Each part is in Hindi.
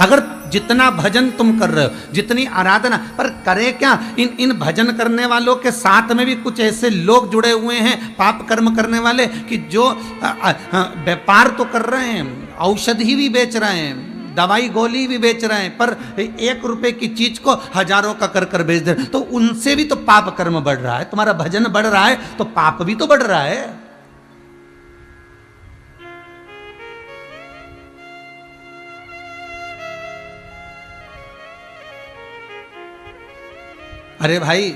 अगर जितना भजन तुम कर रहे हो, जितनी आराधना, पर करे क्या? इन भजन करने वालों के साथ में भी कुछ ऐसे लोग जुड़े हुए हैं पाप कर्म करने वाले कि जो व्यापार तो कर रहे हैं, औषधि भी बेच रहे हैं, दवाई गोली भी बेच रहे हैं, पर 1 रुपए की चीज को हजारों का कर कर बेच दे, तो उनसे भी तो पाप कर्म बढ़ रहा है। तुम्हारा भजन बढ़ रहा है तो पाप भी तो बढ़ रहा है। अरे भाई,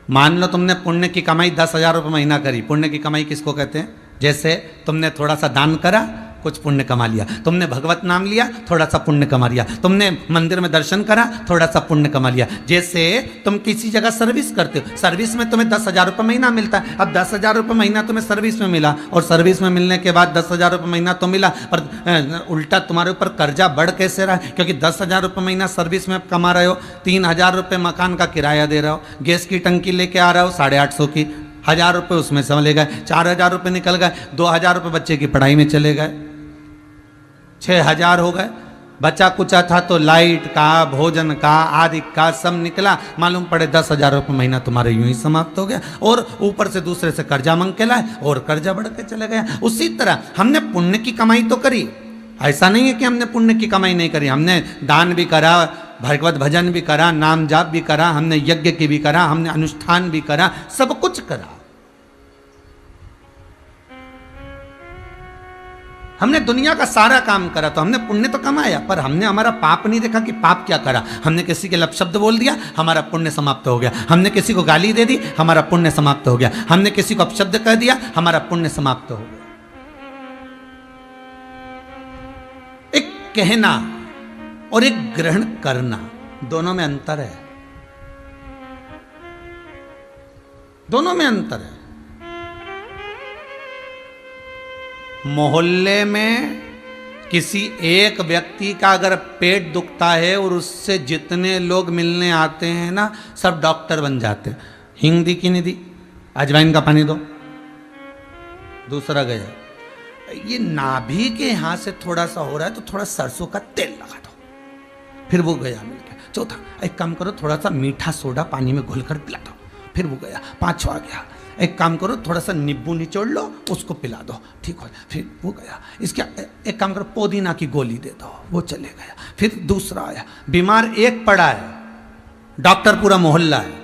मान लो तुमने पुण्य की कमाई 10,000 रुपये महीना करी। पुण्य की कमाई किसको कहते हैं? जैसे तुमने थोड़ा सा दान करा, कुछ पुण्य कमा लिया। तुमने भगवत नाम लिया, थोड़ा सा पुण्य कमा लिया। तुमने मंदिर में दर्शन करा, थोड़ा सा पुण्य कमा लिया। जैसे तुम किसी जगह सर्विस करते हो, सर्विस में तुम्हें 10,000 रुपये महीना मिलता है। अब 10,000 रुपये महीना तुम्हें सर्विस में मिला, और सर्विस में मिलने के बाद 10,000 रुपये महीना तो मिला, पर उल्टा तुम्हारे ऊपर कर्जा बढ़ कैसे रहा है? क्योंकि 10,000 रुपये महीना सर्विस में कमा रहे हो, 3,000 रुपये मकान का किराया दे रहे हो, गैस की टंकी लेके आ रहे हो 850 की, 1,000 रुपये उसमें चले गए, 4,000 रुपये निकल गए, 2,000 रुपये बच्चे की पढ़ाई में चले गए, 6,000 हो गए। बचा कुचा था तो लाइट का, भोजन का, आदि का सब निकला, मालूम पड़े 10,000 रुपये महीना तुम्हारे यूं ही समाप्त हो गया, और ऊपर से दूसरे से कर्जा मांग के लाए और कर्जा बढ़ के चले गए। उसी तरह हमने पुण्य की कमाई तो करी, ऐसा नहीं है कि हमने पुण्य की कमाई नहीं करी। हमने दान भी करा, भगवत भजन भी करा, नाम जाप भी करा, हमने यज्ञ की भी करा, हमने अनुष्ठान भी करा, सब कुछ करा। हमने दुनिया का सारा काम करा, तो हमने पुण्य तो कमाया, पर हमने हमारा पाप नहीं देखा कि पाप क्या करा। हमने किसी के अपशब्द बोल दिया, हमारा पुण्य समाप्त हो गया। हमने किसी को गाली दे दी, हमारा पुण्य समाप्त हो गया। हमने किसी को अपशब्द कह दिया, हमारा पुण्य समाप्त हो गया। एक कहना और एक ग्रहण करना, दोनों में अंतर है, दोनों में अंतर है। मोहल्ले में किसी एक व्यक्ति का अगर पेट दुखता है और उससे जितने लोग मिलने आते हैं ना, सब डॉक्टर बन जाते हैं। हिंग दी कि नहीं दी? अजवाइन का पानी दो। दूसरा गया, ये नाभि के यहां से थोड़ा सा हो रहा है तो थोड़ा सरसों का तेल लगा दो, फिर वो गया मिल गया। चौथा, एक काम करो, थोड़ा सा मीठा सोडा पानी में घोलकर पिला दो, फिर वो गया। पांचवा गया, एक काम करो, थोड़ा सा नींबू निचोड़ लो, उसको पिला दो, ठीक हो, फिर वो गया। इसके एक काम करो, पुदीना की गोली दे दो, वो चले गया। फिर दूसरा आया, बीमार एक पड़ा है, डॉक्टर पूरा मोहल्ला है।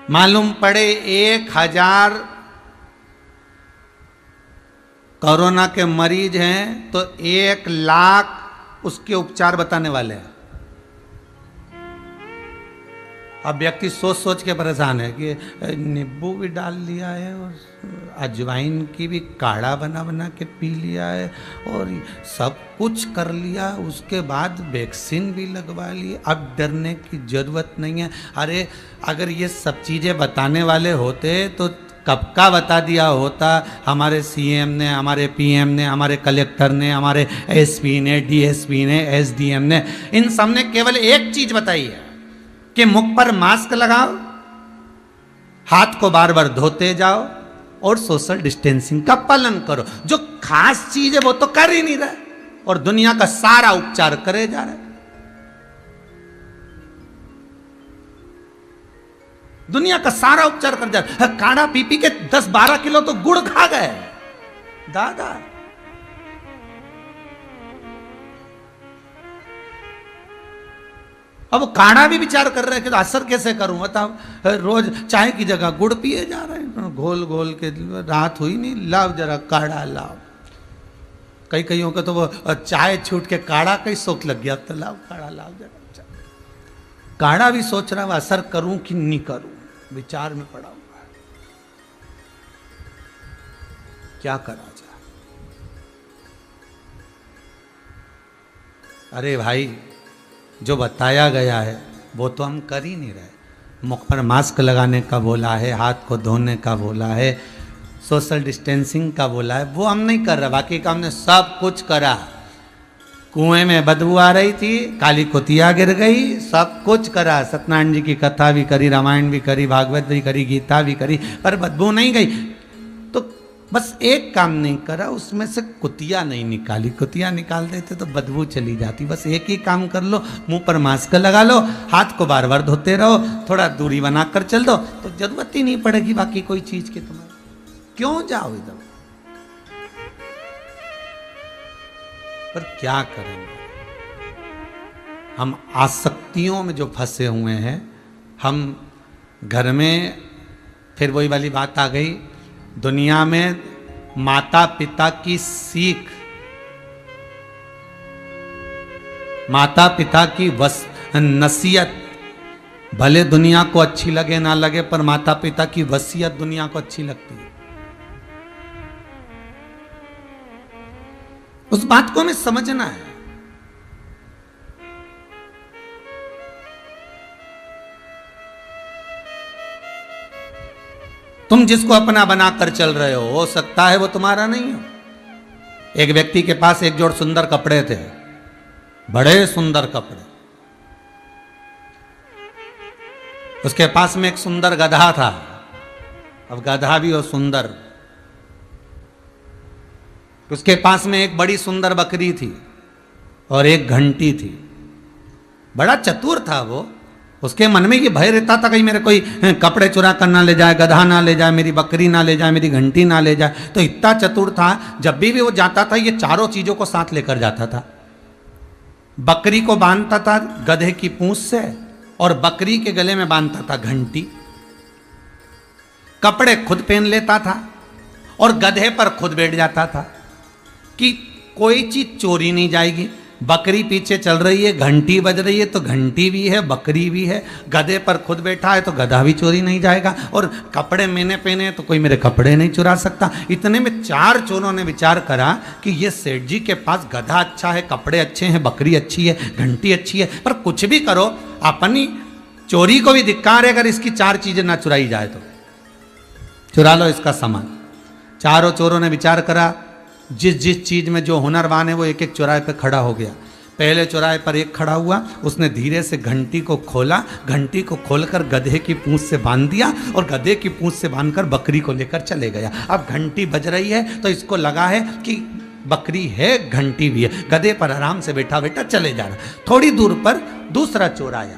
मालूम पड़े 1,000 कोरोना के मरीज हैं तो 1,00,000 उसके उपचार बताने वाले हैं। अब व्यक्ति सोच सोच के परेशान है कि नींबू भी डाल लिया है और अजवाइन की भी काढ़ा बना बना के पी लिया है और सब कुछ कर लिया, उसके बाद वैक्सीन भी लगवा ली, अब डरने की ज़रूरत नहीं है। अरे अगर ये सब चीज़ें बताने वाले होते तो कब का बता दिया होता। हमारे सीएम ने, हमारे पीएम ने, हमारे कलेक्टर ने, हमारे एसपी ने, डीएसपी ने, एसडीएम ने, इन सब ने केवल एक चीज़ बताई है कि मुख पर मास्क लगाओ, हाथ को बार बार धोते जाओ और सोशल डिस्टेंसिंग का पालन करो। जो खास चीज है वो तो कर ही नहीं रहे और दुनिया का सारा उपचार करे जा रहे। दुनिया का सारा उपचार कर जा रहे। काढ़ा पी पी के 10-12 किलो तो गुड़ खा गए दादा। अब काढ़ा भी विचार कर रहे हैं कि तो असर कैसे करूं बताओ। रोज चाय की जगह गुड़ पिए जा रहे हैं, घोल घोल के, रात हुई नहीं, लाओ जरा काढ़ा लाओ। कई कईयों का तो वो चाय छूट के काढ़ा कई शौक लग गया, तो लाओ काढ़ा लाओ जरा। काढ़ा भी सोच रहा हूं असर करूं कि नहीं करूं, विचार में पड़ा हुआ है, क्या करा जाए। अरे भाई जो बताया गया है वो तो हम कर ही नहीं रहे। मुख पर मास्क लगाने का बोला है, हाथ को धोने का बोला है, सोशल डिस्टेंसिंग का बोला है, वो हम नहीं कर रहे। बाकी का हमने सब कुछ करा। कुएं में बदबू आ रही थी, काली कुतिया गिर गई, सब कुछ करा, सत्यनारायण जी की कथा भी करी, रामायण भी करी, भागवत भी करी, गीता भी करी, पर बदबू नहीं गई। तो बस एक काम नहीं करा, उसमें से कुतिया नहीं निकाली। कुतिया निकाल देते तो बदबू चली जाती। बस एक ही काम कर लो, मुंह पर मास्क लगा लो, हाथ को बार बार धोते रहो, थोड़ा दूरी बनाकर चल दो, तो जरूरत ही नहीं पड़ेगी बाकी कोई चीज की। तुम्हारी क्यों जाओ इधर। पर क्या करेंगे, हम आसक्तियों में जो फंसे हुए हैं। हम घर में, फिर वही वाली बात आ गई, दुनिया में माता पिता की सीख, माता पिता की नसीहत भले दुनिया को अच्छी लगे ना लगे, पर माता पिता की वसीयत दुनिया को अच्छी लगती है। उस बात को हमें समझना है। तुम जिसको अपना बनाकर चल रहे हो सकता है वो तुम्हारा नहीं हो। एक व्यक्ति के पास एक जोड़ सुंदर कपड़े थे, बड़े सुंदर कपड़े। उसके पास में एक सुंदर गधा था। अब गधा भी हो सुंदर। उसके पास में एक बड़ी सुंदर बकरी थी और एक घंटी थी। बड़ा चतुर था वो। उसके मन में ये भय रहता था कहीं मेरे कोई कपड़े चुरा कर ना ले जाए, गधा ना ले जाए, मेरी बकरी ना ले जाए, मेरी घंटी ना ले जाए। तो इतना चतुर था, जब भी वो जाता था ये चारों चीजों को साथ लेकर जाता था। बकरी को बांधता था गधे की पूंछ से और बकरी के गले में बांधता था घंटी। कपड़े खुद पहन लेता था और गधे पर खुद बैठ जाता था कि कोई चीज चोरी नहीं जाएगी। बकरी पीछे चल रही है, घंटी बज रही है, तो घंटी भी है, बकरी भी है। गधे पर खुद बैठा है तो गधा भी चोरी नहीं जाएगा। और कपड़े मैंने पहने हैं तो कोई मेरे कपड़े नहीं चुरा सकता। इतने में 4 चोरों ने विचार करा कि ये सेठ जी के पास गधा अच्छा है, कपड़े अच्छे हैं, बकरी अच्छी है, घंटी अच्छी है, पर कुछ भी करो अपनी चोरी को भी धिक्कार है अगर इसकी 4 चीजें ना चुराई जाए तो। चुरा लो इसका सामान। चारों चोरों ने विचार करा, जिस जिस चीज में जो हुनरवान है वो एक एक चौराहे पे खड़ा हो गया। पहले चौराहे पर एक खड़ा हुआ, उसने धीरे से घंटी को खोला, घंटी को खोलकर गधे की पूंछ से बांध दिया और गधे की पूंछ से बांधकर बकरी को लेकर चले गया। अब घंटी बज रही है तो इसको लगा है कि बकरी है, घंटी भी है। गधे पर आराम से बैठा बैठा चले जा रहा। थोड़ी दूर पर दूसरा चोर आया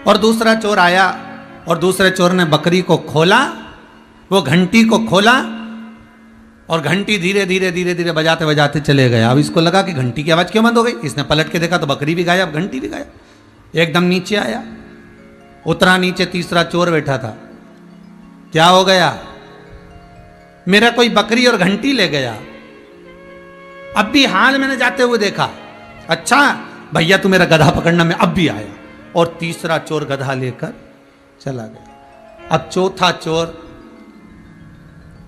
और दूसरा चोर आया और दूसरे चोर ने बकरी को खोला, वो घंटी को खोला और घंटी धीरे धीरे धीरे धीरे बजाते बजाते चले गया। अब इसको लगा कि घंटी की आवाज क्यों बंद हो गई। इसने पलट के देखा तो बकरी भी गायब, घंटी भी गायब। एकदम नीचे आया, उतरा नीचे, तीसरा चोर बैठा था। क्या हो गया? मेरा कोई बकरी और घंटी ले गया। अब भी हाल मैंने जाते हुए देखा। अच्छा भैया तू मेरा गधा पकड़ना, में अब भी आया। और तीसरा चोर गधा लेकर चला गया। अब चौथा चोर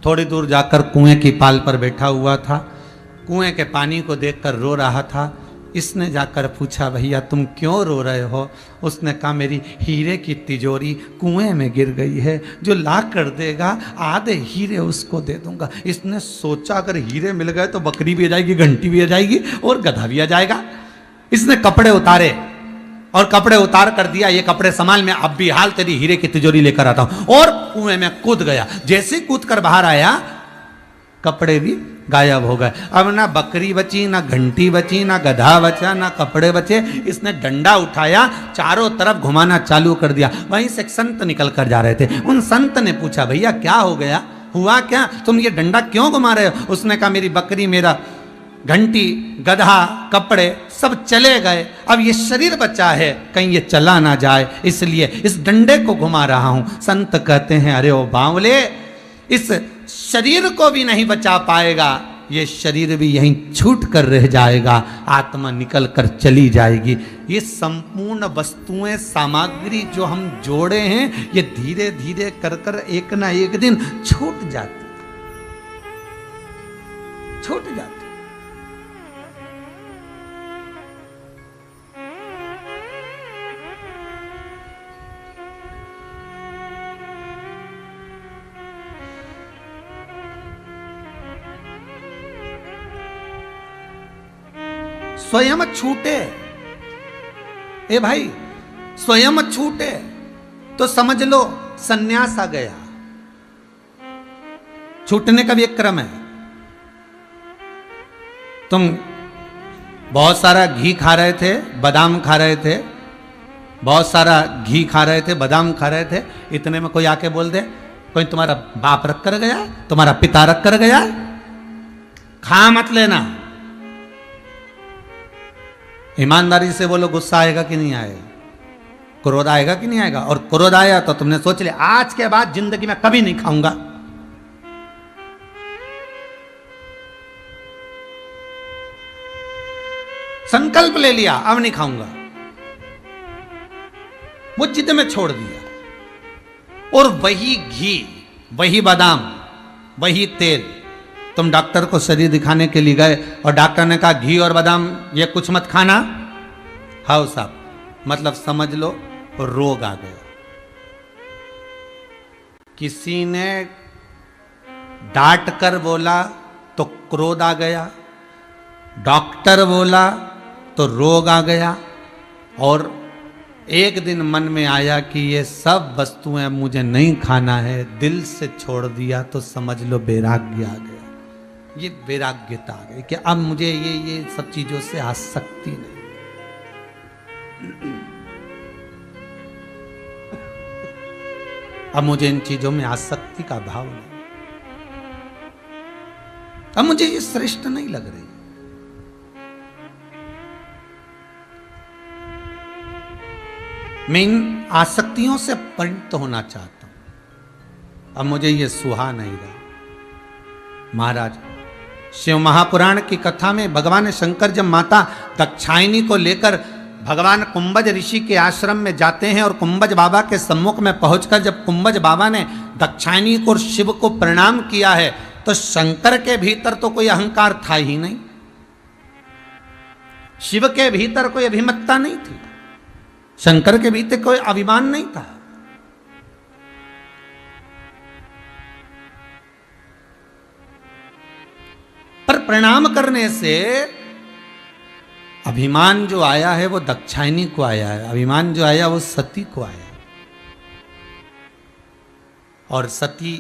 थोड़ी दूर जाकर कुएं की पाल पर बैठा हुआ था। कुएं के पानी को देखकर रो रहा था। इसने जाकर पूछा, भैया तुम क्यों रो रहे हो? उसने कहा, मेरी हीरे की तिजोरी कुएं में गिर गई है, जो ला कर देगा आधे हीरे उसको दे दूंगा। इसने सोचा अगर हीरे मिल गए तो बकरी भी आ जाएगी, घंटी भी आ जाएगी और गधा भी आ जाएगा। इसने कपड़े उतारे और कपड़े उतार कर दिया, ये कपड़े संभाल, मैं अब भी हाल तेरी हीरे की तिजोरी लेकर आता हूं। और कुएं में कूद गया। जैसे कूद कर बाहर आया कपड़े भी गायब हो गए। अब ना बकरी बची, ना घंटी बची, ना गधा बचा, ना कपड़े बचे। इसने डंडा उठाया, चारों तरफ घुमाना चालू कर दिया। वहीं से एक संत निकल कर जा रहे थे। उन संत ने पूछा, भैया क्या हो गया, हुआ क्या, तुम ये डंडा क्यों घुमा रहे हो? उसने कहा, मेरी बकरी, मेरा घंटी, गधा, कपड़े सब चले गए। अब ये शरीर बचा है, कहीं ये चला ना जाए, इसलिए इस डंडे को घुमा रहा हूं। संत कहते हैं, अरे ओ बावले, इस शरीर को भी नहीं बचा पाएगा, ये शरीर भी यहीं छूट कर रह जाएगा, आत्मा निकल कर चली जाएगी। ये संपूर्ण वस्तुएं, सामग्री जो हम जोड़े हैं, ये धीरे धीरे कर कर एक ना एक दिन छूट जाती, छूट जाती। स्वयं छूटे, ए भाई स्वयं छूटे तो समझ लो सन्यास आ गया। छूटने का भी एक क्रम है। तुम बहुत सारा घी खा रहे थे, बादाम खा रहे थे, बहुत सारा घी खा रहे थे, बादाम खा रहे थे, इतने में कोई आके बोल दे कोई तुम्हारा बाप रख कर गया, तुम्हारा पिता रख कर गया, खा मत लेना। ईमानदारी से बोलो, गुस्सा आएगा कि नहीं आएगा? क्रोध आएगा कि नहीं आएगा? और क्रोध आया तो तुमने सोच लिया आज के बाद जिंदगी में कभी नहीं खाऊंगा। संकल्प ले लिया अब नहीं खाऊंगा, वो जिद में छोड़ दिया। और वही घी, वही बादाम, वही तेल, तुम डॉक्टर को शरीर दिखाने के लिए गए और डॉक्टर ने कहा घी और बादाम ये कुछ मत खाना, हाउ साहब, मतलब समझ लो रोग आ गया। किसी ने डांट कर बोला तो क्रोध आ गया, डॉक्टर बोला तो रोग आ गया, और एक दिन मन में आया कि ये सब वस्तुएं मुझे नहीं खाना है, दिल से छोड़ दिया तो समझ लो वैराग्य आ गया। ये वैराग्यता आ गई कि अब मुझे ये सब चीजों से आसक्ति नहीं। अब मुझे इन चीजों में आसक्ति का भाव नहीं, अब मुझे ये श्रेष्ठ नहीं लग रही। मैं इन आसक्तियों से परिणत होना चाहता हूं, अब मुझे ये सुहा नहीं रहा। महाराज, शिव महापुराण की कथा में भगवान शंकर जब माता दाक्षायणी को लेकर भगवान कुंभज ऋषि के आश्रम में जाते हैं और कुंभज बाबा के सम्मुख में पहुंचकर जब कुंभज बाबा ने दाक्षायणी को और शिव को प्रणाम किया है तो शंकर के भीतर तो कोई अहंकार था ही नहीं, शिव के भीतर कोई अभिमत्ता नहीं थी, शंकर के भीतर कोई अभिमान नहीं था। पर प्रणाम करने से अभिमान जो आया है वो दाक्षायणी को आया है, अभिमान जो आया वो सती को आया। और सती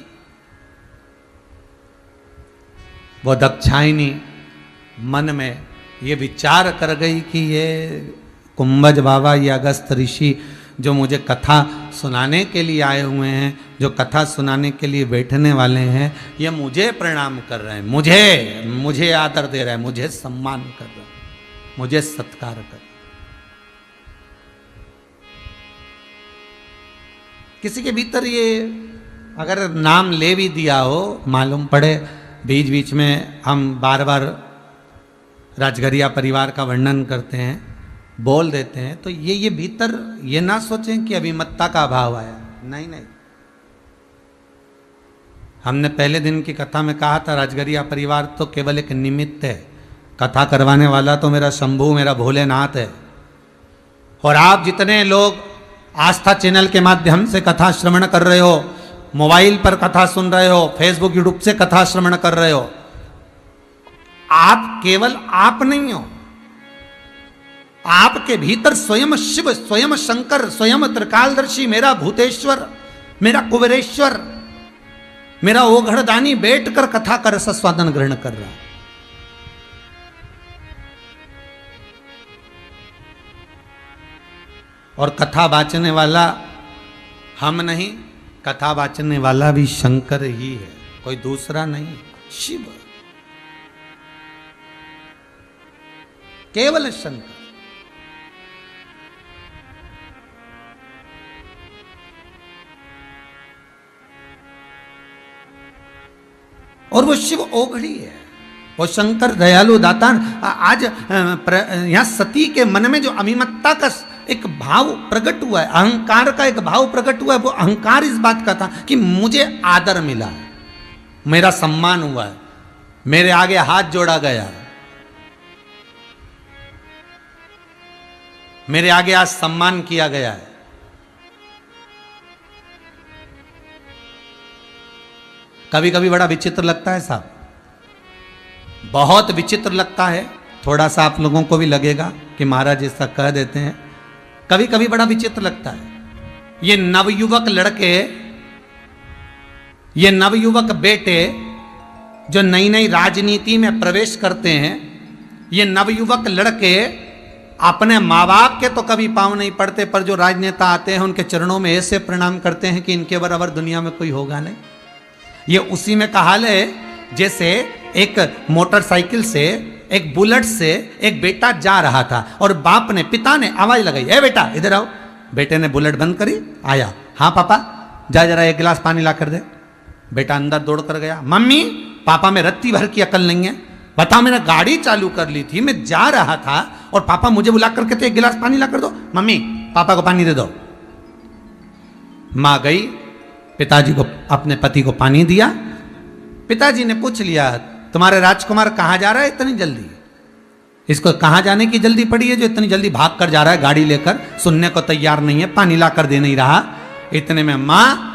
वो दाक्षायणी मन में ये विचार कर गई कि ये कुंभज बाबा, ये अगस्त ऋषि जो मुझे कथा सुनाने के लिए आए हुए हैं, जो कथा सुनाने के लिए बैठने वाले हैं, ये मुझे प्रणाम कर रहे हैं, मुझे आदर दे रहे हैं, मुझे सम्मान कर रहे हैं, मुझे सत्कार कर रहे हैं। किसी के भीतर ये अगर नाम ले भी दिया हो, मालूम पड़े बीच बीच में हम बार बार राजघरिया परिवार का वर्णन करते हैं, बोल देते हैं, तो ये भीतर ये ना सोचें कि अभिमत्ता का अभाव आया, नहीं नहीं। हमने पहले दिन की कथा में कहा था राजघरिया परिवार तो केवल एक निमित्त है, कथा करवाने वाला तो मेरा शंभू, मेरा भोलेनाथ है। और आप जितने लोग आस्था चैनल के माध्यम से कथा श्रवण कर रहे हो, मोबाइल पर कथा सुन रहे हो, फेसबुक यूट्यूब से कथा श्रवण कर रहे हो, आप केवल आप नहीं हो, आपके भीतर स्वयं शिव, स्वयं शंकर, स्वयं त्रिकालदर्शी, मेरा भूतेश्वर, मेरा कुबेरेश्वर, मेरा ओघड़दानी बैठकर कथा कर रसस्वादन ग्रहण कर रहा। और कथा वाचने वाला हम नहीं, कथा वाचने वाला भी शंकर ही है, कोई दूसरा नहीं, शिव, केवल शंकर। और वो शिव ओघड़ी है, वो शंकर दयालु दातान। आज यहां सती के मन में जो अभिमत्ता का एक भाव प्रकट हुआ है, अहंकार का एक भाव प्रकट हुआ है, वो अहंकार इस बात का था कि मुझे आदर मिला है, मेरा सम्मान हुआ है, मेरे आगे हाथ जोड़ा गया है, मेरे आगे आज सम्मान किया गया है। कभी कभी बड़ा विचित्र लगता है साहब, बहुत विचित्र लगता है थोड़ा सा आप लोगों को भी लगेगा कि महाराज ऐसा कह देते हैं, कभी कभी बड़ा विचित्र लगता है। ये नवयुवक लड़के, ये नवयुवक बेटे जो नई नई राजनीति में प्रवेश करते हैं, ये नवयुवक लड़के अपने माँ बाप के तो कभी पांव नहीं पड़ते, पर जो राजनेता आते हैं उनके चरणों में ऐसे प्रणाम करते हैं कि इनके बराबर दुनिया में कोई होगा नहीं। ये उसी में का हाल है जैसे एक मोटरसाइकिल से, एक बुलेट से एक बेटा जा रहा था और बाप ने, पिता ने आवाज लगाई, ए बेटा इधर आओ। बेटे ने बुलेट बंद करी, आया, हाँ पापा जा जरा एक गिलास पानी ला कर दे। बेटा अंदर दौड़ कर गया, मम्मी पापा में रत्ती भर की अकल नहीं है, बता मैंने गाड़ी चालू कर ली थी, मैं जा रहा था और पापा मुझे बुला कर कहते एक गिलास पानी ला कर दो। मम्मी पापा को पानी दे दो। माँ गई, पिताजी को, अपने पति को पानी दिया। पिताजी ने पूछ लिया, तुम्हारे राजकुमार कहाँ जा रहा है इतनी जल्दी? इसको कहाँ जाने की जल्दी पड़ी है जो इतनी जल्दी भाग कर जा रहा है गाड़ी लेकर, सुनने को तैयार नहीं है, पानी ला कर दे नहीं रहा। इतने में माँ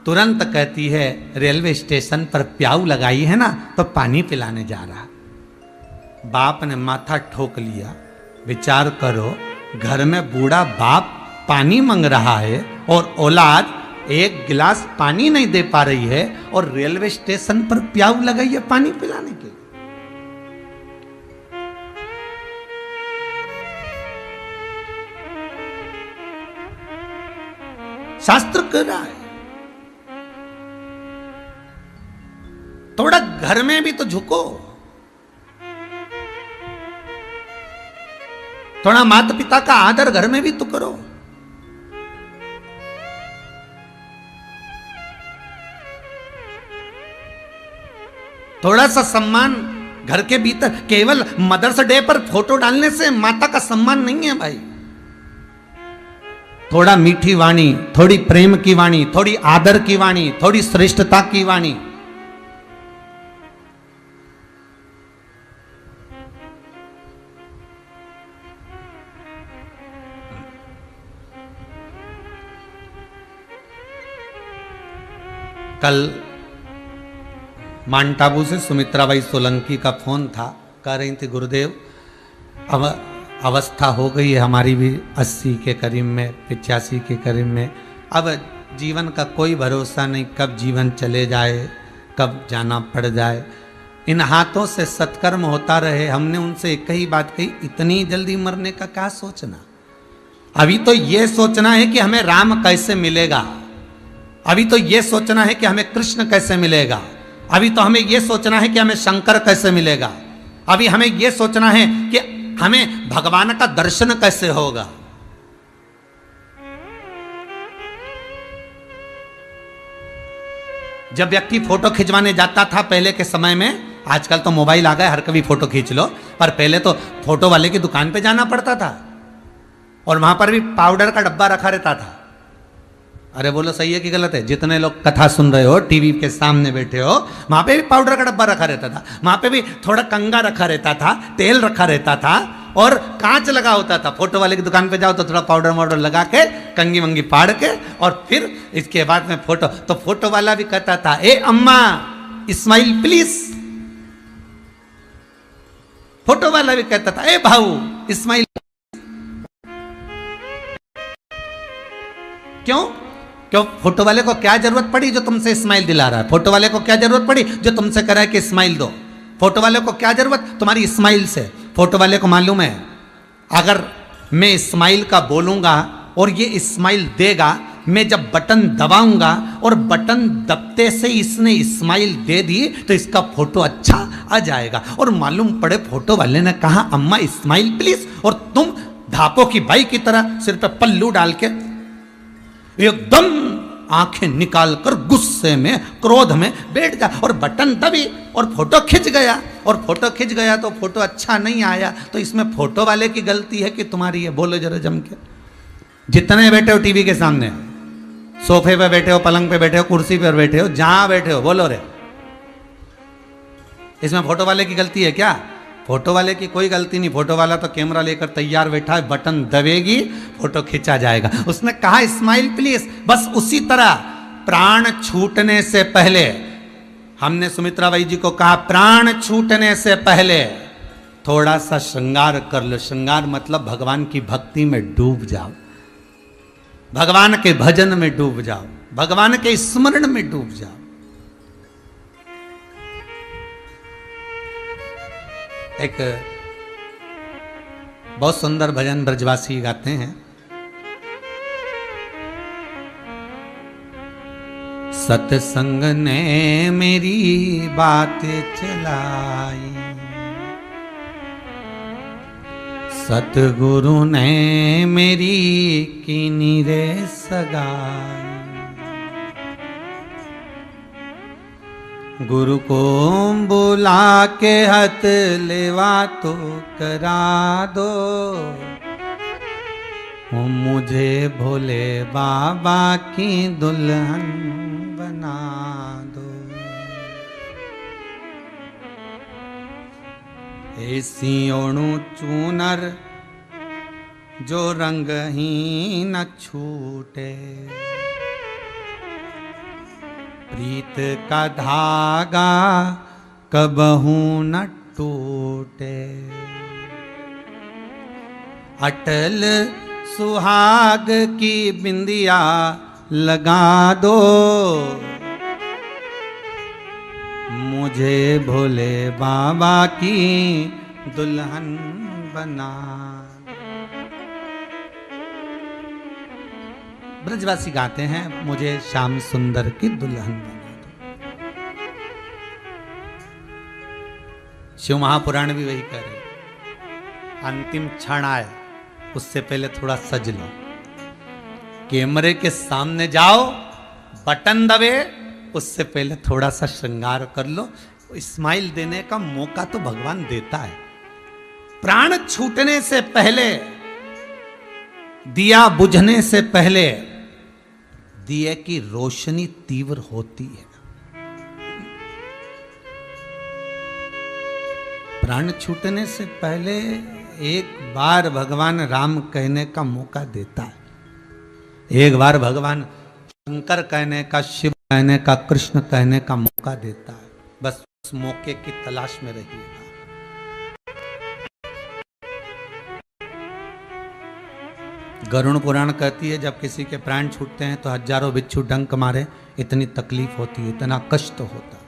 तुरंत कहती है, रेलवे स्टेशन पर प्याऊ लगाई है ना तो पानी पिलाने जा रहा। बाप ने माथा ठोक लिया, विचार करो घर में बूढ़ा बाप पानी मांग रहा है और औलाद एक गिलास पानी नहीं दे पा रही है और रेलवे स्टेशन पर प्याऊ लगाई है पानी पिलाने के लिए। शास्त्र कह रहा है थोड़ा घर में भी तो झुको, थोड़ा माता पिता का आदर घर में भी तो करो। थोड़ा सा सम्मान घर के भीतर, केवल मदर्स डे पर फोटो डालने से माता का सम्मान नहीं है भाई। थोड़ा मीठी वाणी, थोड़ी प्रेम की वाणी, थोड़ी आदर की वाणी, थोड़ी श्रेष्ठता की वाणी। कल माउंट-आबू से सुमित्राबाई सोलंकी का फोन था, कह रही थी गुरुदेव अब अवस्था हो गई है हमारी भी 80 के करीब में, 85 के करीब में, अब जीवन का कोई भरोसा नहीं, कब जीवन चले जाए, कब जाना पड़ जाए। इन हाथों से सत्कर्म होता रहे। हमने उनसे एक ही बात कही, इतनी जल्दी मरने का क्या सोचना, अभी तो ये सोचना है कि हमें राम कैसे मिलेगा, अभी तो ये सोचना है कि हमें कृष्ण कैसे मिलेगा, अभी तो हमें ये सोचना है कि हमें शंकर कैसे मिलेगा, अभी हमें ये सोचना है कि हमें भगवान का दर्शन कैसे होगा। जब व्यक्ति फोटो खिंचवाने जाता था पहले के समय में, आजकल तो मोबाइल आ गए, हर कभी फोटो खींच लो, पर पहले तो फोटो वाले की दुकान पे जाना पड़ता था और वहां पर भी पाउडर का डब्बा रखा रहता था। अरे बोलो सही है कि गलत है? जितने लोग कथा सुन रहे हो, टीवी के सामने बैठे हो, वहां पे भी पाउडर का डब्बा रखा रहता था, वहां पे भी थोड़ा कंगा रखा रहता था, तेल रखा रहता था और कांच लगा होता था। फोटो वाले की दुकान पे जाओ तो थोड़ा पाउडर वाउडर लगा के, कंगी मंगी फाड़ के, और फिर इसके बाद में फोटो, तो फोटो वाला भी कहता था, ए अम्मा स्माइल प्लीज। फोटो वाला भी कहता था, ए भाऊ स्माइल। क्यों? क्यों? फोटो वाले को क्या जरूरत पड़ी जो तुमसे स्माइल दिला रहा है? फोटो वाले को क्या जरूरत पड़ी जो तुमसे कह रहा है कि स्माइल दो? फोटो वाले को क्या जरूरत तुम्हारी स्माइल से? फोटो वाले को मालूम है अगर मैं स्माइल का बोलूंगा और ये स्माइल देगा, मैं जब बटन दबाऊंगा और बटन दबते से इसने स्माइल दे दी तो इसका फोटो अच्छा आ जाएगा। और मालूम पड़े फोटो वाले ने कहा अम्मा स्माइल प्लीज, और तुम धापो की बाई की तरह सिर पे पल्लू डाल के एकदम आंखें निकाल कर गुस्से में, क्रोध में बैठ जा, और बटन दबी और फोटो खिंच गया, और फोटो खिंच गया तो फोटो अच्छा नहीं आया, तो इसमें फोटो वाले की गलती है कि तुम्हारी है? बोलो जरा जम के। जितने बैठे हो टीवी के सामने, सोफे पे बैठे हो, पलंग पे बैठे हो, कुर्सी पर बैठे हो, जहां बैठे हो, बोलो रे, इसमें फोटो वाले की गलती है क्या? फोटो वाले की कोई गलती नहीं। फोटो वाला तो कैमरा लेकर तैयार बैठा है, बटन दबेगी फोटो खींचा जाएगा। उसने कहा स्माइल प्लीज। बस उसी तरह प्राण छूटने से पहले, हमने सुमित्राबाई जी को कहा प्राण छूटने से पहले थोड़ा सा श्रृंगार कर लो। श्रृंगार मतलब भगवान की भक्ति में डूब जाओ, भगवान के भजन में डूब जाओ, भगवान के स्मरण में डूब जाओ। एक बहुत सुंदर भजन ब्रजवासी गाते हैं। सत्संग ने मेरी बात चलाई, सतगुरु ने मेरी कीनी रे सगाई। गुरु को बुला के हथ लेवा तो करा दो, मुझे भोले बाबा की दुल्हन बना दो। ऐसी ओणु चूनर जो रंग ही न छूटे, प्रीत का धागा कबहू न टूटे। अटल सुहाग की बिंदिया लगा दो, मुझे भोले बाबा की दुल्हन बना। ब्रजवासी गाते हैं, मुझे श्याम सुंदर की दुल्हन बना दो। शिव महापुराण भी वही कह रहे। अंतिम क्षण आए, उससे पहले थोड़ा सज लो। कैमरे के सामने जाओ, बटन दबे, उससे पहले थोड़ा सा श्रृंगार कर लो। स्माइल देने का मौका तो भगवान देता है। प्राण छूटने से पहले, दिया बुझने से पहले दिए की रोशनी तीव्र होती है। प्राण छूटने से पहले एक बार भगवान राम कहने का मौका देता है। एक बार भगवान शंकर कहने का, शिव कहने का, कृष्ण कहने का मौका देता है। बस उस मौके की तलाश में रहिएगा। गरुड़ पुराण कहती है, जब किसी के प्राण छूटते हैं तो हजारों बिच्छू डंक मारे, इतनी तकलीफ होती है, इतना कष्ट होता है।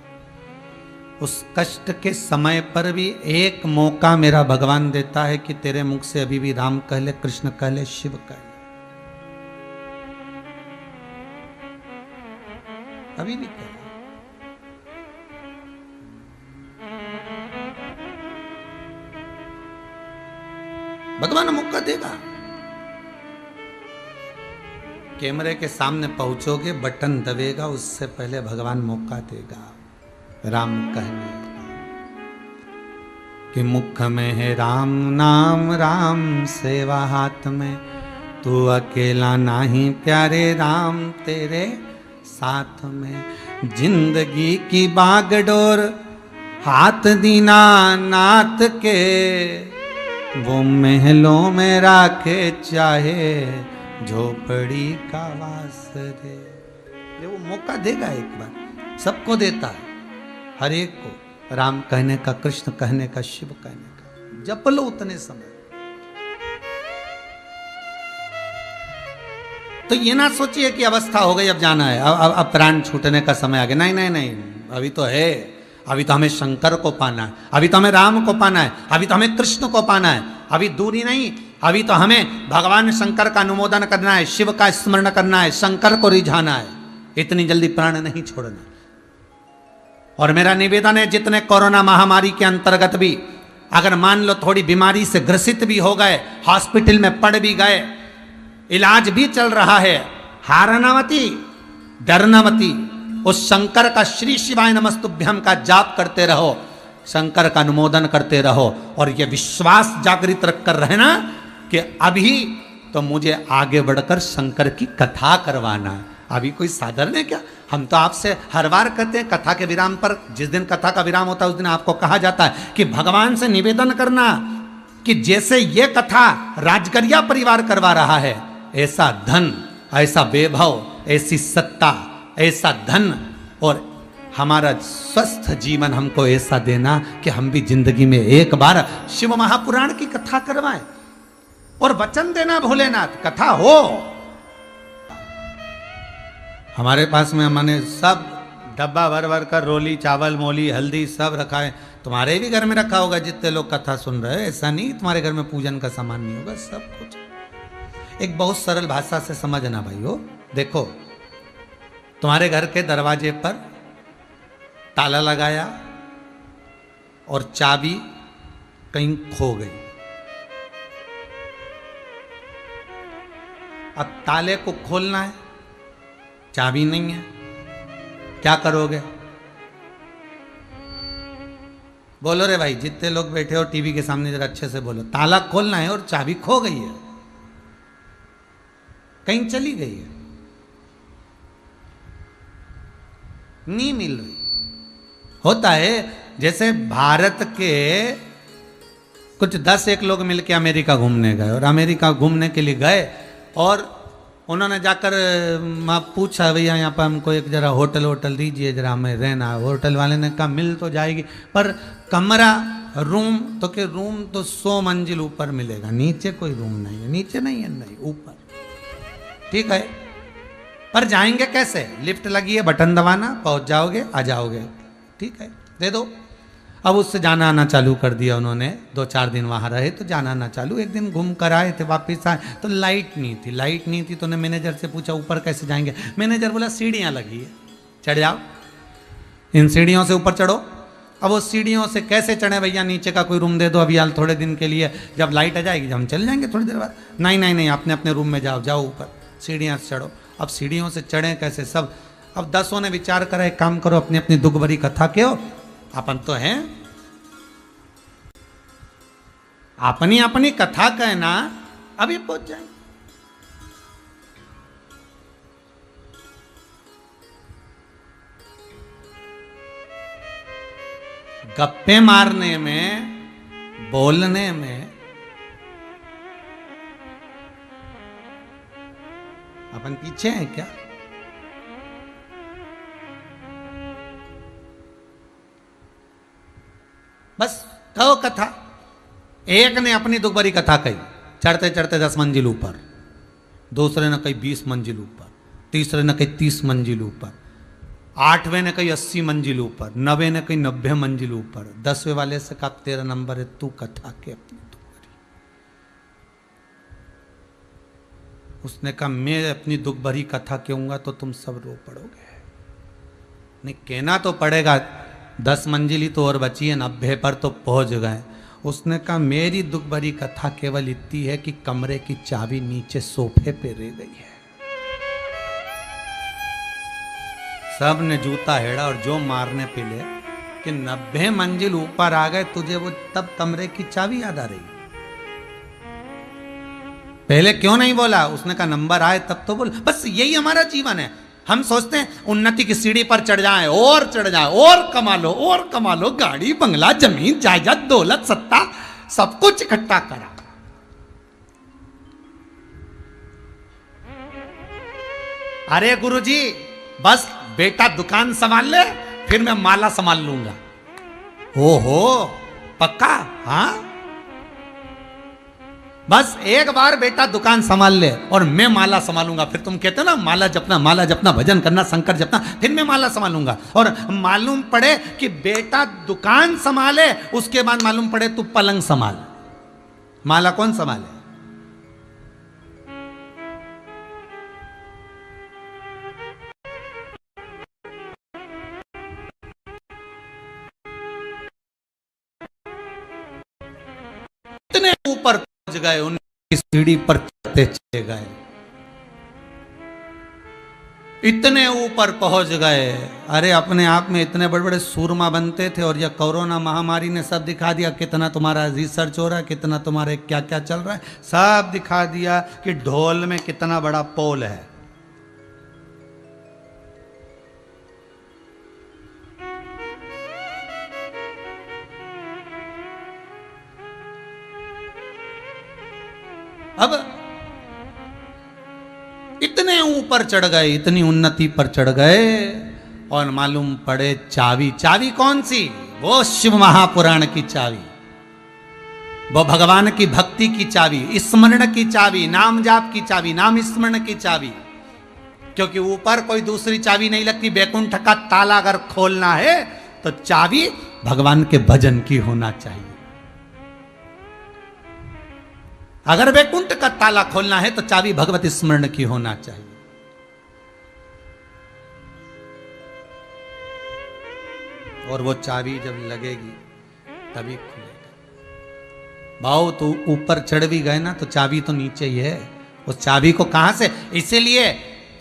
उस कष्ट के समय पर भी एक मौका मेरा भगवान देता है कि तेरे मुख से अभी भी राम कह ले, कृष्ण कह ले, शिव कह ले। अभी भी कह ले। भगवान मौका देगा। कैमरे के सामने पहुंचोगे, बटन दबेगा, उससे पहले भगवान मौका देगा राम कहने का। कि मुख में है राम नाम, राम सेवा हाथ में, तू अकेला नहीं प्यारे, राम तेरे साथ में। जिंदगी की बागडोर हाथ दीना नाथ के, वो महलों में राखे चाहे झोपड़ी का वास दे। ये वो मौका देगा, एक बार सबको देता है, हर एक को। राम कहने का, कृष्ण कहने का, शिव कहने का। जप लो उतने समय। तो ये ना सोचिए कि अवस्था हो गई, अब जाना है, अब प्राण छूटने का समय आ गया। नहीं नहीं नहीं, अभी तो है। अभी तो हमें शंकर को पाना है, अभी तो हमें राम को पाना है, अभी तो हमें कृष्ण को पाना है। अभी दूरी नहीं, अभी तो हमें भगवान शंकर का अनुमोदन करना है, शिव का स्मरण करना है, शंकर को रिझाना है। इतनी जल्दी प्राण नहीं छोड़ना। और मेरा निवेदन है, जितने कोरोना महामारी के अंतर्गत भी अगर मान लो थोड़ी बीमारी से ग्रसित भी हो गए, हॉस्पिटल में पड़ भी गए, इलाज भी चल रहा है, हारना मती, डरना मती। उस शंकर का श्री शिवाय नमस्तुभ्यम का जाप करते रहो, शंकर का अनुमोदन करते रहो, और ये विश्वास जागृत रखकर रहना कि अभी तो मुझे आगे बढ़कर शंकर की कथा करवाना है। अभी कोई साधारण है क्या? हम तो आपसे हर बार कहते हैं, कथा के विराम पर, जिस दिन कथा का विराम होता है उस दिन आपको कहा जाता है कि भगवान से निवेदन करना कि जैसे ये कथा राजगरिया परिवार करवा रहा है, ऐसा धन, ऐसा वैभव, ऐसी सत्ता, ऐसा धन और हमारा स्वस्थ जीवन हमको ऐसा देना कि हम भी जिंदगी में एक बार शिव महापुराण की कथा करवाएं और वचन देना भोलेनाथ कथा हो। हमारे पास में हमने सब डब्बा भर भर कर रोली चावल मोली हल्दी सब रखा है, तुम्हारे भी घर में रखा होगा जितने लोग कथा सुन रहे हैं। ऐसा नहीं तुम्हारे घर में पूजन का सामान नहीं होगा, सब कुछ। एक बहुत सरल भाषा से समझना भाइयों। देखो, तुम्हारे घर के दरवाजे पर ताला लगाया और चाबी कहीं खो गई। अब ताले को खोलना है, चाबी नहीं है, क्या करोगे? बोलो रे भाई, जितने लोग बैठे हो टीवी के सामने जरा अच्छे से बोलो। ताला खोलना है और चाबी खो गई है, कहीं चली गई है, नहीं मिल रही। होता है जैसे भारत के कुछ 10 लोग मिलके अमेरिका घूमने गए और अमेरिका घूमने के लिए गए और उन्होंने जाकर पूछा, भैया यहाँ पर हमको एक जरा होटल दीजिए, जरा हमें रहना। होटल वाले ने कहा मिल तो जाएगी पर कमरा रूम तो के रूम तो 100 मंजिल ऊपर मिलेगा, नीचे कोई रूम नहीं है। नीचे नहीं है, नहीं ऊपर, ठीक है। पर जाएंगे कैसे? लिफ्ट लगी है, बटन दबाना, पहुंच जाओगे, आ जाओगे, ठीक है, दे दो। अब उससे जाना आना चालू कर दिया उन्होंने। 2-4 दिन वहाँ रहे तो जाना आना चालू। एक दिन घूम कर आए थे, वापस आए तो लाइट नहीं थी तो उन्हें मैनेजर से पूछा ऊपर कैसे जाएंगे। मैनेजर बोला सीढ़ियाँ लगी है, चढ़ जाओ, इन सीढ़ियों से ऊपर चढ़ो। अब वो सीढ़ियों से कैसे चढ़े भैया? नीचे का कोई रूम दे दो अभी हाल थोड़े दिन के लिए, जब लाइट आ जाएगी हम चल जाएंगे थोड़ी देर बाद। नहीं, आपने अपने रूम में जाओ ऊपर, सीढ़ियाँ से चढ़ो। अब सीढ़ियों से चढ़े कैसे सब? अब 10 ने विचार करा, एक काम करो, अपनी अपनी दुख भरी कथा के हो, अपन तो हैं, अपनी अपनी कथा कहना, अभी पहुंच जाए। गप्पे मारने में, बोलने में अपन पीछे हैं क्या? बस कहो कथा। एक ने अपनी दुख भरी कथा कही, चढ़ते चढ़ते 10 मंजिल ऊपर, दूसरे ने कही 20 मंजिल ऊपर, तीसरे ने कही 30 मंजिल ऊपर, 8वें ने कही 80 मंजिल ऊपर, 9वें ने कही 90 मंजिल ऊपर, 10वें वाले से कहा तेरा नंबर है, तू कथा के अपनी दुख भरी। उसने कहा मैं अपनी दुख भरी कथा कहूंगा तो तुम सब रो पड़ोगे। नहीं, कहना तो पड़ेगा, 10 मंजिल ही तो और बची है, 90 पर तो पहुंच गए। उसने कहा मेरी दुख भरी कथा केवल इतनी है कि कमरे की चाबी नीचे सोफे पे रह गई है। सब ने जूता हेड़ा और जो मारने पिले कि 90 मंजिल ऊपर आ गए, तुझे वो तब कमरे की चाबी याद आ रही? पहले क्यों नहीं बोला? उसने कहा नंबर आए तब तो बोल। बस यही हमारा जीवन है। हम सोचते हैं उन्नति की सीढ़ी पर चढ़ जाए और कमा लो, गाड़ी बंगला जमीन जायदाद दौलत सत्ता सब कुछ इकट्ठा करा। अरे गुरुजी बस बेटा दुकान संभाल ले, फिर मैं माला संभाल लूंगा। ओहो पक्का? हाँ, बस एक बार बेटा दुकान संभाल ले और मैं माला संभालूंगा। फिर तुम कहते हो ना माला जपना भजन करना शंकर जपना, फिर मैं माला संभालूंगा। और मालूम पड़े कि बेटा दुकान संभाले, उसके बाद मालूम पड़े तू पलंग संभाल, माला कौन संभाले? इतने ऊपर पहुंच गए, उनकी सीढ़ी पर चढ़ते चले गए, इतने ऊपर पहुंच गए। अरे अपने आप में इतने बड़े बड़े सूरमा बनते थे और यह कोरोना महामारी ने सब दिखा दिया, कितना तुम्हारा रिसर्च हो रहा है, कितना तुम्हारे क्या क्या चल रहा है, सब दिखा दिया कि ढोल में कितना बड़ा पोल है। अब इतने ऊपर चढ़ गए, इतनी उन्नति पर चढ़ गए और मालूम पड़े चाबी। चाबी कौन सी? वो शिव महापुराण की चाबी, वो भगवान की भक्ति की चाबी, स्मरण की चाबी, नाम जाप की चाबी, नाम स्मरण की चाबी। क्योंकि ऊपर कोई दूसरी चाबी नहीं लगती। वैकुंठ का ताला अगर खोलना है तो चाबी भगवान के भजन की होना चाहिए। अगर वैकुंठ का ताला खोलना है तो चाबी भगवत स्मरण की होना चाहिए। और वो चाबी जब लगेगी तभी खुलेगा। भाव तो ऊपर चढ़ भी गए ना तो चाबी तो नीचे ही है। उस चाबी को कहां से? इसीलिए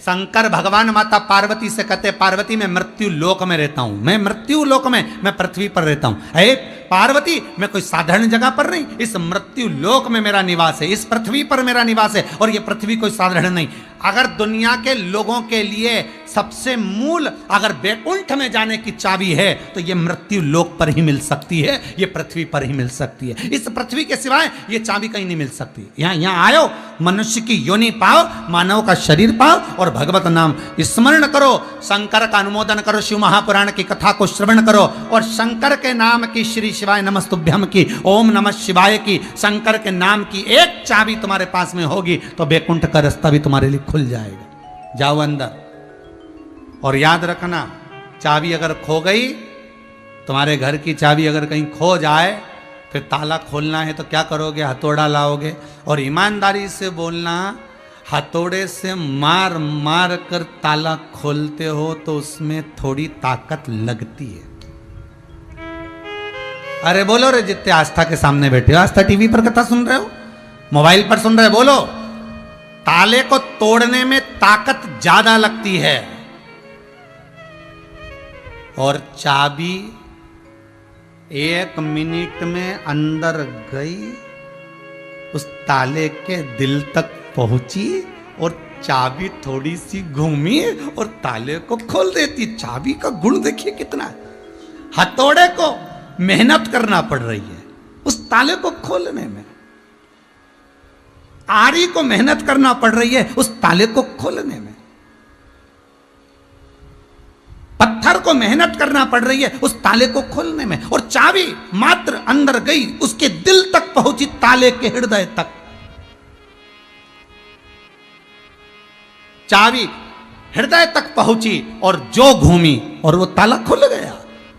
शंकर भगवान माता पार्वती से कहते, पार्वती मैं मृत्यु लोक में रहता हूं, मैं मृत्यु लोक में, मैं पृथ्वी पर रहता हूं। अरे पार्वती, मैं कोई साधारण जगह पर नहीं, इस मृत्यु लोक में मेरा निवास है, इस पृथ्वी पर मेरा निवास है। और ये पृथ्वी कोई साधारण नहीं। अगर दुनिया के लोगों के लिए सबसे मूल अगर वैकुंठ में जाने की चाबी है तो ये मृत्यु लोक पर ही मिल सकती है, ये पृथ्वी पर ही मिल सकती है। इस पृथ्वी के सिवाय ये चाबी कहीं नहीं मिल सकती। यहाँ आयो, मनुष्य की योनि पाओ, मानव का शरीर पाओ और भगवत नाम स्मरण करो, शंकर का अनुमोदन करो, शिव महापुराण की कथा को श्रवण करो और शंकर के नाम की, श्री शिवाय नमस्तुभ्यम की, ओम नमः शिवाय की, शंकर के नाम की एक चाबी तुम्हारे पास में होगी तो वैकुंठ का रास्ता भी तुम्हारे लिए खुल जाएगा। जाओ अंदर। और याद रखना, चाबी अगर खो गई, तुम्हारे घर की चाबी अगर कहीं खो जाए, फिर ताला खोलना है तो क्या करोगे? हथौड़ा लाओगे। और ईमानदारी से बोलना, हथौड़े से मार मार कर ताला खोलते हो तो उसमें थोड़ी ताकत लगती है। अरे बोलो रे, जितने आस्था के सामने बैठे हो, आस्था टीवी पर कथा सुन रहे हो, मोबाइल पर सुन रहे हो, बोलो। ताले को तोड़ने में ताकत ज्यादा लगती है और चाबी 1 मिनट में अंदर गई, उस ताले के दिल तक पहुंची और चाबी थोड़ी सी घूमी और ताले को खोल देती। चाबी का गुण देखिए कितना है। हथौड़े को मेहनत करना पड़ रही है उस ताले को खोलने में, आरी को मेहनत करना पड़ रही है उस ताले को खोलने में, पत्थर को मेहनत करना पड़ रही है उस ताले को खोलने में। और चाबी मात्र अंदर गई, उसके दिल तक पहुंची, ताले के हृदय तक। चाबी हृदय तक पहुंची और जो घूमी और वो ताला खुल गया।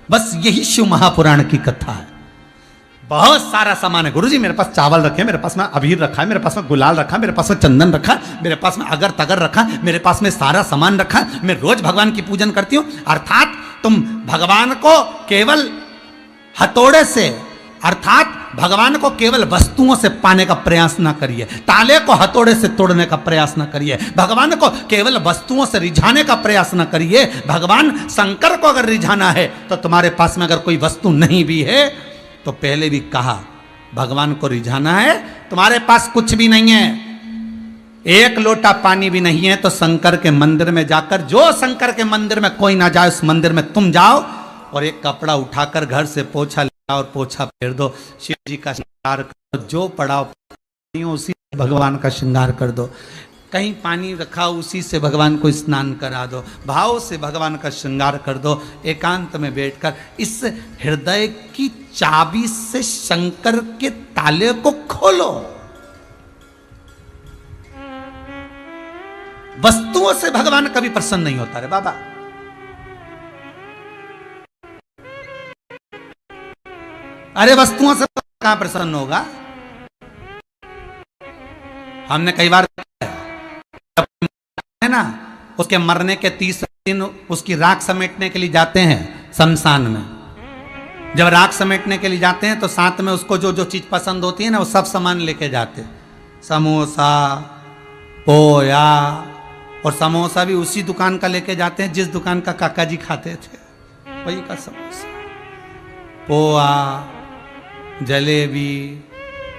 बस यही शिव महापुराण की कथा है। बहुत सारा सामान है। गुरुजी मेरे पास चावल रखे, मेरे पास में अबीर रखा है, मेरे पास में गुलाल रखा, मेरे पास में चंदन रखा, मेरे पास में अगर तगर रखा, मेरे पास में सारा सामान रखा, मैं रोज भगवान की पूजन करती हूँ। अर्थात तुम भगवान को केवल हथौड़े से, अर्थात भगवान को केवल वस्तुओं से पाने का प्रयास ना करिए, ताले को हथौड़े से तोड़ने का प्रयास ना करिए, भगवान को केवल वस्तुओं से रिझाने का प्रयास ना करिए। भगवान शंकर को अगर रिझाना है तो तुम्हारे पास में अगर कोई वस्तु नहीं भी है तो पहले भी कहा, भगवान को रिझाना है, तुम्हारे पास कुछ भी नहीं है, 1 लोटा पानी भी नहीं है, तो शंकर के मंदिर में जाकर, जो शंकर के मंदिर में कोई ना जाए उस मंदिर में तुम जाओ और एक कपड़ा उठाकर घर से पोछा ले और पोछा फेर दो, शिव जी का श्रृंगार कर दो, जो पड़ाव उसी से भगवान का श्रृंगार कर दो, कहीं पानी रखा उसी से भगवान को स्नान करा दो, भाव से भगवान का श्रृंगार कर दो। एकांत में बैठकर इस हृदय की चाबी से शंकर के ताले को खोलो। वस्तुओं से भगवान कभी प्रसन्न नहीं होता रे बाबा। अरे वस्तुओं से कहां प्रसन्न होगा? हमने कई बार है ना, उसके मरने के 30 दिन उसकी राख समेटने के लिए जाते हैं शमशान में। जब राख समेटने के लिए जाते हैं तो साथ में उसको जो जो चीज पसंद होती है ना वो सब सामान लेके जाते, समोसा, पोया, और समोसा भी उसी दुकान का लेके जाते हैं जिस दुकान का काका जी खाते थे, वही का समोसा, पोहा, जलेबी,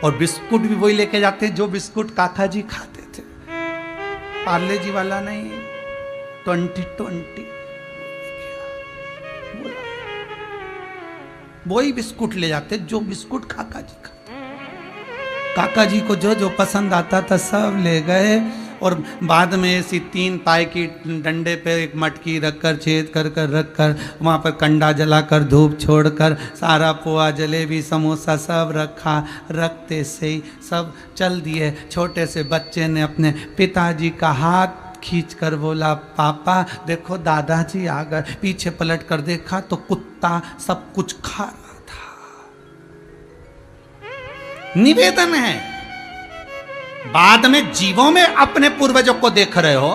और बिस्कुट भी वही लेके जाते हैं जो बिस्कुट काका जी खाते थे, पार्ले जी वाला नहीं, 2020 वही बिस्कुट ले जाते जो बिस्कुट काका जी खाते। काका जी को जो जो पसंद आता था सब ले गए और बाद में ऐसी 3 पाए की डंडे पे एक मटकी रखकर छेद कर कर रख कर वहाँ पर कंडा जलाकर धूप छोड़कर सारा पोहा जलेबी समोसा सब रखा। रखते से ही सब चल दिए। छोटे से बच्चे ने अपने पिताजी का हाथ खींच कर बोला, पापा देखो दादाजी आ गए। पीछे पलट कर देखा तो कुत्ता सब कुछ खा रहा था। निवेदन है, बाद में जीवों में अपने पूर्वजों को देख रहे हो,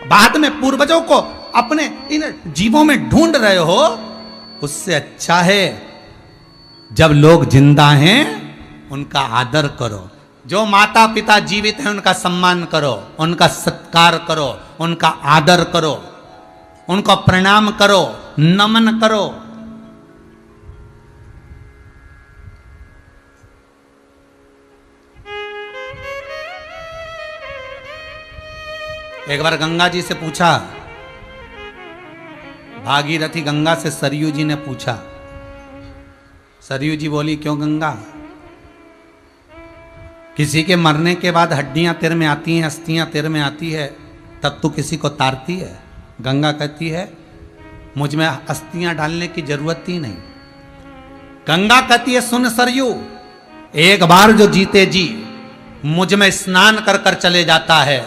बाद में पूर्वजों को अपने इन जीवों में ढूंढ रहे हो, उससे अच्छा है जब लोग जिंदा हैं उनका आदर करो। जो माता पिता जीवित हैं उनका सम्मान करो, उनका सत्कार करो, उनका आदर करो, उनको प्रणाम करो, नमन करो। एक बार गंगा जी से पूछा, भागीरथी गंगा से सरयू जी ने पूछा। सरयू जी बोली, क्यों गंगा, किसी के मरने के बाद हड्डियां तेरे में आती हैं, अस्थियां तेरे में आती है, तब तू किसी को तारती है? गंगा कहती है, मुझ में अस्थियां डालने की जरूरत ही नहीं। गंगा कहती है, सुन सरयू, एक बार जो जीते जी मुझ में स्नान कर कर चले जाता है,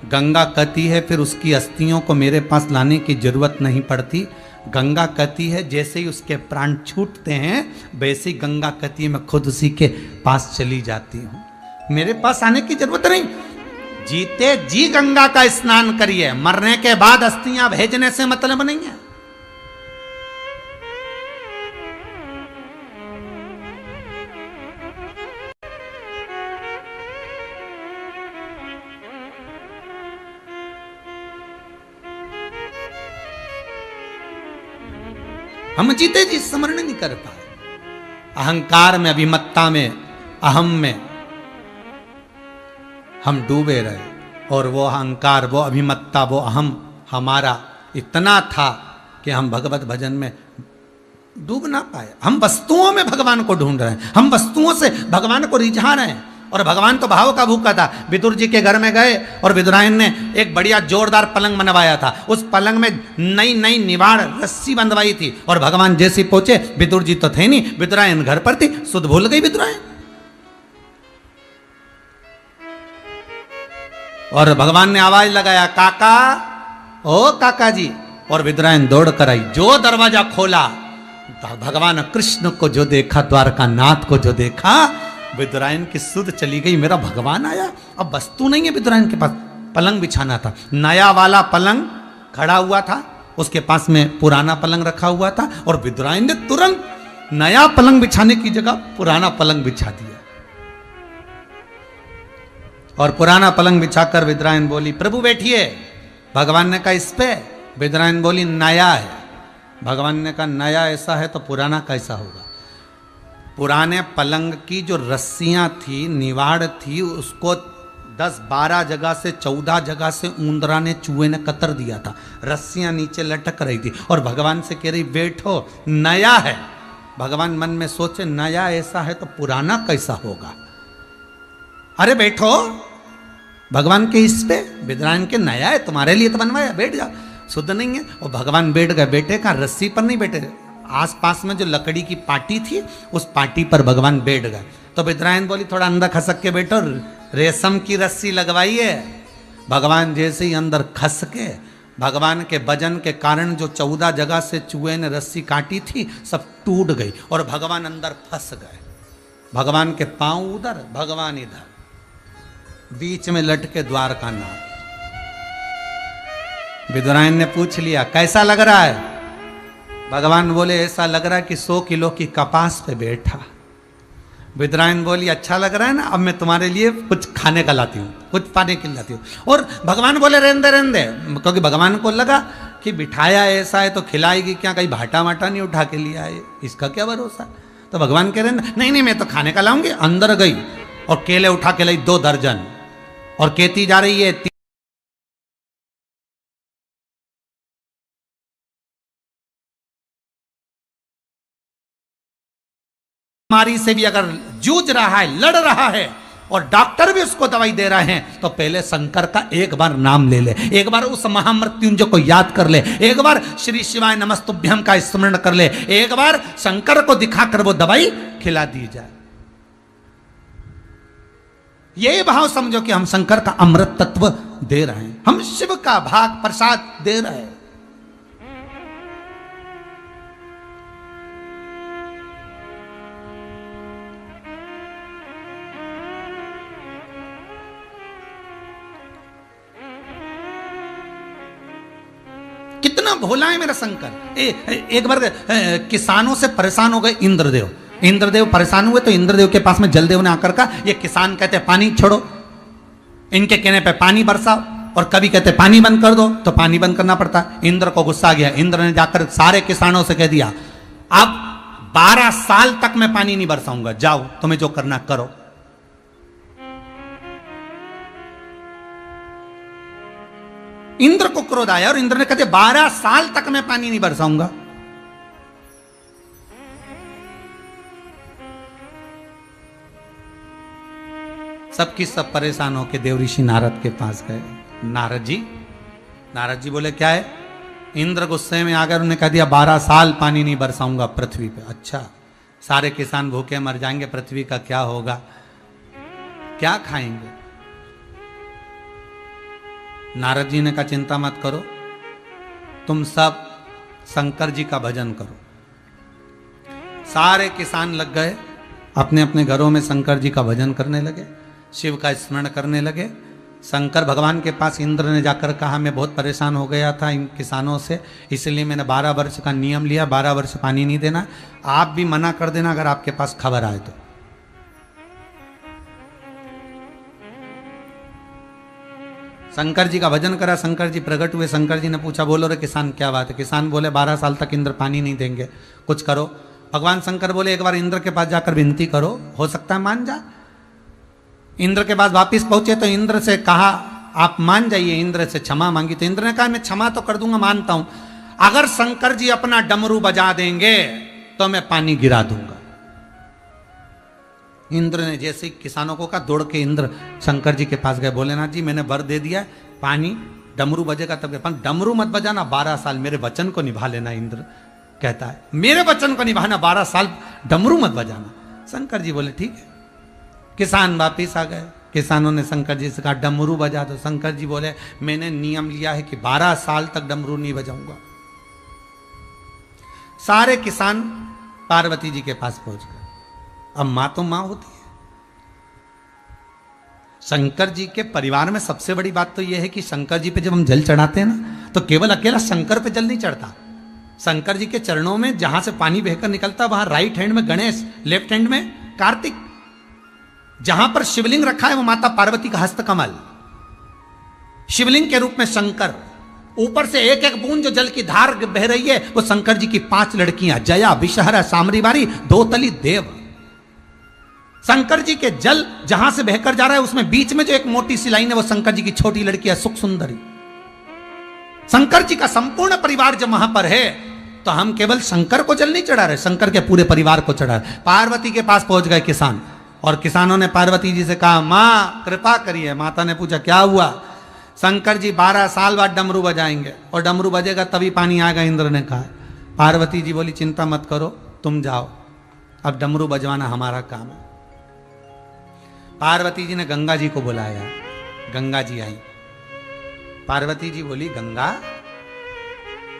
गंगा कहती है फिर उसकी अस्थियों को मेरे पास लाने की जरूरत नहीं पड़ती। गंगा कहती है जैसे ही उसके प्राण छूटते हैं वैसे ही गंगा कहती है मैं खुद उसी के पास चली जाती हूं, मेरे पास आने की जरूरत नहीं। जीते जी गंगा का स्नान करिए, मरने के बाद अस्थियां भेजने से मतलब नहीं है। हम जीते जी स्मरण नहीं कर पाए, अहंकार में, अभिमत्ता में, अहम में हम डूबे रहे। और वो अहंकार, वो अभिमत्ता, वो अहम हमारा इतना था कि हम भगवत भजन में डूब ना पाए। हम वस्तुओं में भगवान को ढूंढ रहे हैं, हम वस्तुओं से भगवान को रिझा रहे हैं। और भगवान तो भाव का भूखा था। विदुर जी के घर में गए और विदुरायन ने एक बढ़िया जोरदार पलंग बनवाया था। उस पलंग में नई नई निवाड़ रस्सी बंधवाई थी। और भगवान जैसे पहुंचे, विदुर जी तो थे नहीं, विदुरायन घर पर थी। सुध भूल गई विदुरायन। और भगवान ने आवाज लगाया, काका, ओ काका जी। और विदुरायन दौड़ कर आई। जो दरवाजा खोला, भगवान कृष्ण को जो देखा, द्वारका नाथ को जो देखा, विदुरायन की सुध चली गई, मेरा भगवान आया। अब वस्तु नहीं है विदुरायन के पास, पलंग बिछाना था। नया वाला पलंग खड़ा हुआ था, उसके पास में पुराना पलंग रखा हुआ था। और विदुरायन ने तुरंत नया पलंग बिछाने की जगह पुराना पलंग बिछा दिया। और पुराना पलंग बिछाकर विदुरायन बोली, प्रभु बैठिए। भगवान ने कहा इस पे? विदुरायन बोली, नया है। भगवान ने कहा नया ऐसा है तो पुराना कैसा होगा? पुराने पलंग की जो रस्सियां थी, निवाड़ थी, उसको 10-12 जगह से 14 जगह से ऊंदरा ने, चूहे ने कतर दिया था। रस्सियां नीचे लटक रही थी और भगवान से कह रही बैठो, नया है। भगवान मन में सोचे नया ऐसा है तो पुराना कैसा होगा? अरे बैठो। भगवान के इस पे, विदुरायन के नया है, तुम्हारे लिए तो बनवाया, बैठ जाओ। शुद्ध नहीं है। और भगवान बैठ गए। बेटे का रस्सी पर नहीं बैठे, आसपास में जो लकड़ी की पाटी थी उस पाटी पर भगवान बैठ गए। तो विदुरायन बोली, थोड़ा अंदर खसक के बैठो, रेशम की रस्सी लगवाइए। भगवान जैसे ही अंदर खस के, भगवान के वजन के कारण जो 14 जगह से चूहे ने रस्सी काटी थी सब टूट गई और भगवान अंदर फंस गए। भगवान के पांव उधर, भगवान इधर, बीच में लटके द्वारका नाथ। विदुरायन ने पूछ लिया, कैसा लग रहा है? भगवान बोले, ऐसा लग रहा है कि 100 किलो की कपास पे बैठा। विदुरायन बोली, अच्छा लग रहा है ना, अब मैं तुम्हारे लिए कुछ खाने का लाती हूँ, कुछ पाने के लिए लाती हूँ। और भगवान बोले, रहने दे, क्योंकि भगवान को लगा कि बिठाया ऐसा है तो खिलाएगी क्या, कहीं भाटा वाटा नहीं उठा के लिया है, इसका क्या भरोसा। तो भगवान कह रहे नहीं नहीं, मैं तो खाने का लाऊंगी। अंदर गई और केले उठा के लाई 2 दर्जन और कहती जा रही है, बीमारी से भी अगर जूझ रहा है, लड़ रहा है, और डॉक्टर भी उसको दवाई दे रहे हैं, तो पहले शंकर का एक बार नाम ले ले, एक बार उस महामृत्युंजय को याद कर ले, एक बार श्री शिवाय नमस्तुभ्यम का स्मरण कर ले, एक बार शंकर को दिखाकर वो दवाई खिला दी जाए। ये भाव समझो कि हम शंकर का अमृत तत्व दे रहे हैं, हम शिव का भाग प्रसाद दे रहे हैं। कितना भोला है मेरा शंकर। एक बार किसानों से परेशान हो गए इंद्रदेव। इंद्रदेव परेशान हुए तो इंद्रदेव के पास में जलदेव ने आकर कहा, ये किसान कहते पानी छोड़ो, इनके कहने पे पानी बरसाओ, और कभी कहते पानी बंद कर दो तो पानी बंद करना पड़ता। इंद्र को गुस्सा आ गया, इंद्र ने जाकर सारे किसानों से कह दिया, अब 12 साल तक मैं पानी नहीं बरसाऊंगा, जाओ तुम्हें जो करना करो। इंद्र को क्रोध आया और इंद्र ने कहते 12 साल तक मैं पानी नहीं बरसाऊंगा। सबकी सब परेशान होकर देव ऋषि नारद के पास गए। नारद जी बोले क्या है? इंद्र गुस्से में आकर उन्होंने कह दिया 12 साल पानी नहीं बरसाऊंगा पृथ्वी पे। अच्छा, सारे किसान भूखे मर जाएंगे, पृथ्वी का क्या होगा, क्या खाएंगे? नारद जी ने कहा चिंता मत करो, तुम सब शंकर जी का भजन करो। सारे किसान लग गए, अपने अपने घरों में शंकर जी का भजन करने लगे, शिव का स्मरण करने लगे। शंकर भगवान के पास इंद्र ने जाकर कहा मैं बहुत परेशान हो गया था इन किसानों से, इसलिए मैंने 12 वर्ष का नियम लिया, 12 वर्ष पानी नहीं देना। आप भी मना कर देना अगर आपके पास खबर आए तो। शंकर जी का भजन करा, शंकर जी प्रकट हुए। शंकर जी ने पूछा बोलो रे किसान क्या बात है? किसान बोले 12 साल तक इंद्र पानी नहीं देंगे, कुछ करो। भगवान शंकर बोले एक बार इंद्र के पास जाकर विनती करो, हो सकता है मान जा। इंद्र के पास वापिस पहुंचे तो इंद्र से कहा आप मान जाइए, इंद्र से क्षमा मांगी तो इंद्र ने कहा मैं क्षमा तो कर दूंगा, मानता हूं, अगर शंकर जी अपना डमरू बजा देंगे तो मैं पानी गिरा दूंगा। इंद्र ने जैसे किसानों को कहा, दौड़ के इंद्र शंकर जी के पास गए, भोलेनाथ जी मैंने वर दे दिया, पानी डमरू बजेगा तब, डमरू मत बजाना, 12 साल मेरे वचन को निभा लेना। इंद्र कहता है मेरे वचन को निभाना, 12 साल डमरू मत बजाना। शंकर जी बोले ठीक है। किसान वापिस आ गए, किसानों ने शंकर जी से कहा डमरू बजा दो। शंकर जी बोले मैंने नियम लिया है कि 12 साल तक डमरू नहीं बजाऊंगा। सारे किसान पार्वती जी के पास पहुंच गए। अब मां तो मां होती है। शंकर जी के परिवार में सबसे बड़ी बात तो यह है कि शंकर जी पे जब हम जल चढ़ाते हैं ना, तो केवल अकेला शंकर पे जल नहीं चढ़ता। शंकर जी के चरणों में जहां से पानी बहकर निकलता वहां राइट हैंड में गणेश, लेफ्ट हैंड में कार्तिक, जहां पर शिवलिंग रखा है वो माता पार्वती का हस्तकमल, शिवलिंग के रूप में शंकर, ऊपर से एक एक बूंद जो जल की धार बह रही है वो शंकर जी की 5 लड़कियां, जया, विषहरा, सामरीवारी, दोतली, देव। शंकर जी के जल जहां से बहकर जा रहा है उसमें बीच में जो एक मोटी सी लाइन है वो शंकर जी की छोटी लड़की है सुख सुंदरी। शंकर जी का संपूर्ण परिवार जब वहां पर है तो हम केवल शंकर को जल नहीं चढ़ा रहे, शंकर के पूरे परिवार को चढ़ा रहे। पार्वती के पास पहुंच गए किसान, और किसानों ने पार्वती जी से कहा मां कृपा करिए। माता ने पूछा क्या हुआ? शंकर जी 12 साल बाद डमरू बजाएंगे और डमरू बजेगा तभी पानी आएगा, इंद्र ने कहा। पार्वती जी बोली चिंता मत करो, तुम जाओ, अब डमरू बजवाना हमारा काम है। पार्वती जी ने गंगा जी को बुलाया, गंगा जी आई। पार्वती जी बोली गंगा,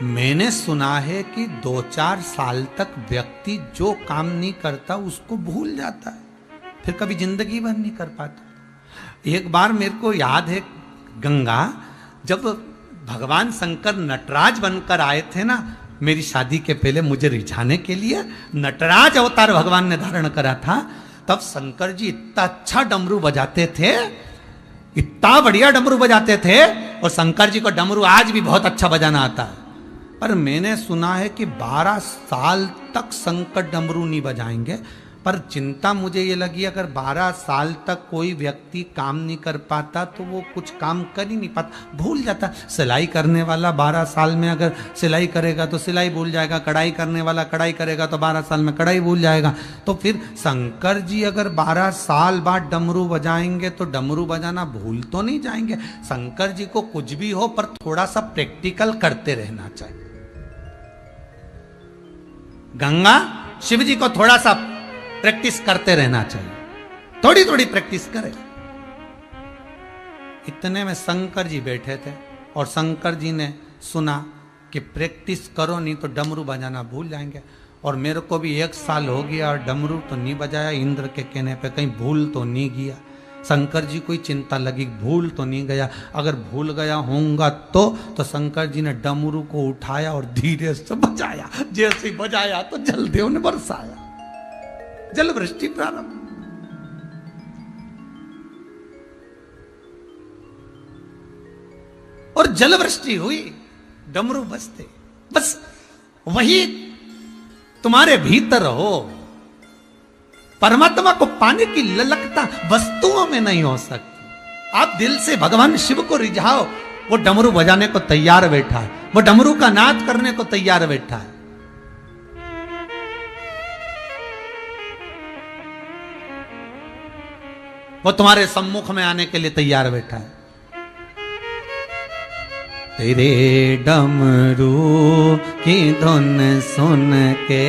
मैंने सुना है कि 2-4 साल तक व्यक्ति जो काम नहीं करता उसको भूल जाता है, फिर कभी जिंदगी भर नहीं कर पाता। एक बार मेरे को याद है गंगा, जब भगवान शंकर नटराज बनकर आए थे ना मेरी शादी के पहले मुझे रिझाने के लिए, नटराज अवतार भगवान ने धारण करा था, तब शंकर जी इतना अच्छा डमरू बजाते थे, इतना बढ़िया डमरू बजाते थे, और शंकर जी को डमरू आज भी बहुत अच्छा बजाना आता है। पर मैंने सुना है कि 12 साल तक शंकर डमरू नहीं बजाएंगे। पर चिंता मुझे ये लगी, अगर 12 साल तक कोई व्यक्ति काम नहीं कर पाता तो वो कुछ काम कर ही नहीं पाता, भूल जाता। सिलाई करने वाला 12 साल में अगर सिलाई करेगा तो सिलाई भूल जाएगा, कढ़ाई करने वाला कढ़ाई करेगा तो 12 साल में कढ़ाई भूल जाएगा। तो फिर शंकर जी अगर 12 साल बाद डमरू बजाएंगे तो डमरू बजाना भूल तो नहीं जाएंगे। शंकर जी को कुछ भी हो पर थोड़ा सा प्रैक्टिकल करते रहना चाहिए। गंगा शिव जी को थोड़ा सा प्रैक्टिस करते रहना चाहिए, थोड़ी थोड़ी प्रैक्टिस करें। इतने में शंकर जी बैठे थे और शंकर जी ने सुना कि प्रैक्टिस करो नहीं तो डमरू बजाना भूल जाएंगे। और मेरे को भी 1 साल हो गया और डमरू तो नहीं बजाया, इंद्र के कहने पे कहीं भूल तो नहीं गया। शंकर जी को चिंता लगी, भूल तो नहीं गया, अगर भूल गया होऊंगा तो शंकर जी ने डमरू को उठाया और धीरे से बजाया। जैसे ही बजाया तो जलदेव ने बरसाया, जल वृष्टि प्रारंभ। और जल वृष्टि हुई, डमरू बजते। बस वही तुम्हारे भीतर हो। परमात्मा को पाने की ललकता वस्तुओं में नहीं हो सकती। आप दिल से भगवान शिव को रिझाओ, वो डमरू बजाने को तैयार बैठा है, वो डमरू का नाद करने को तैयार बैठा है। वो तुम्हारे सम्मुख में आने के लिए तैयार बैठा है। तेरे डमरू की धुन सुन के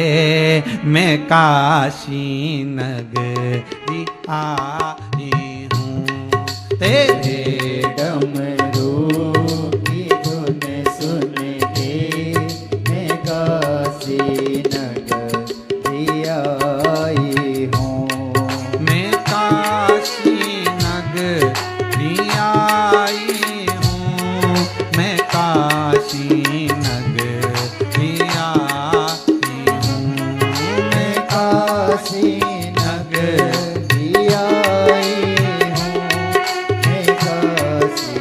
मैं काशी नगरी आई हूँ। तेरे डमरू की धुन सुन के मैं काशी नगरी आई हूँ। मैं काशी नगरी आई हूँ, मैं काशी नगरी आई हूँ। मैं काशी नगरी आई हूँ। मैं काशी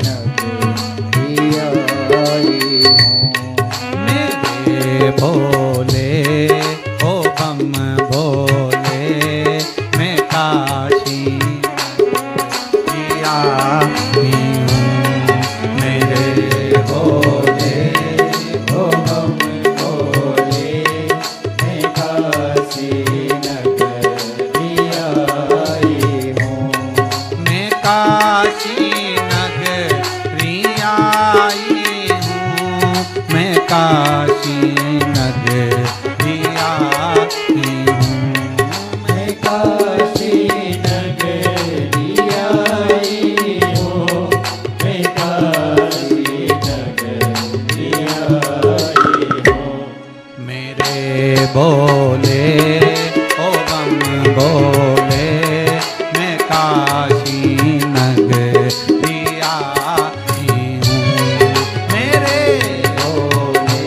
नगरी आई हूँ। मेरे भोले ओ बम भोले, मैं काशी नगरी आई हूँ। मेरे भोले ओ हम भोले, मैं काशी नगरी आई हूँ। मैं काशी नगरी आई हूँ। मैं काशी नगरी आई हूँ। मैं काशी नगरी आई हूँ। मैं काशी नगरी आई हूँ। मेरे भोले ओ बम भोले, मैं काशी नगरी आई हूँ। मेरे भोले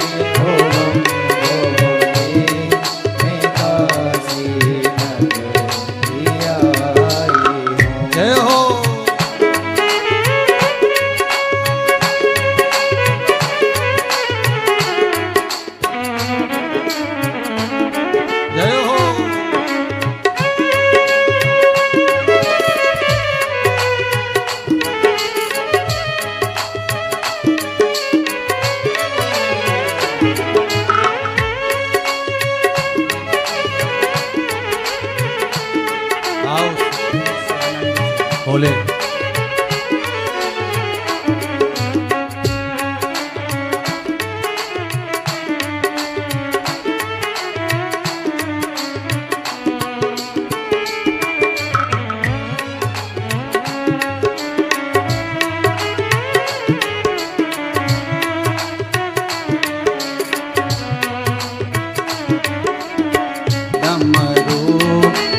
ओ हम भोले, मैं काशी नगरी आई हूँ। जय हो। जय हो। आओ भोले। डमरू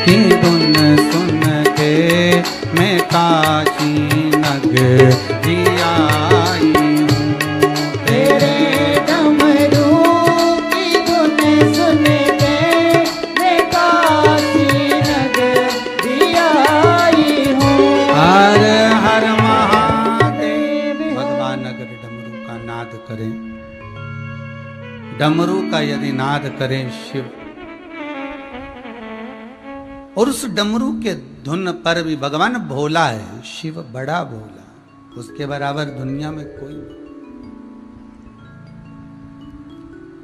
की धुन सुन के मैं काशी नगरी आई हूँ। तेरे डमरू की धुन सुन के मैं काशी नगरी आई हूँ। हर हर महादेव। भगवान अगर डमरू का नाद करें, डमरू का यदि नाद करें शिव, और उस डमरू के धुन पर भी भगवान भोला है, शिव बड़ा भोला, उसके बराबर दुनिया में कोई नहीं।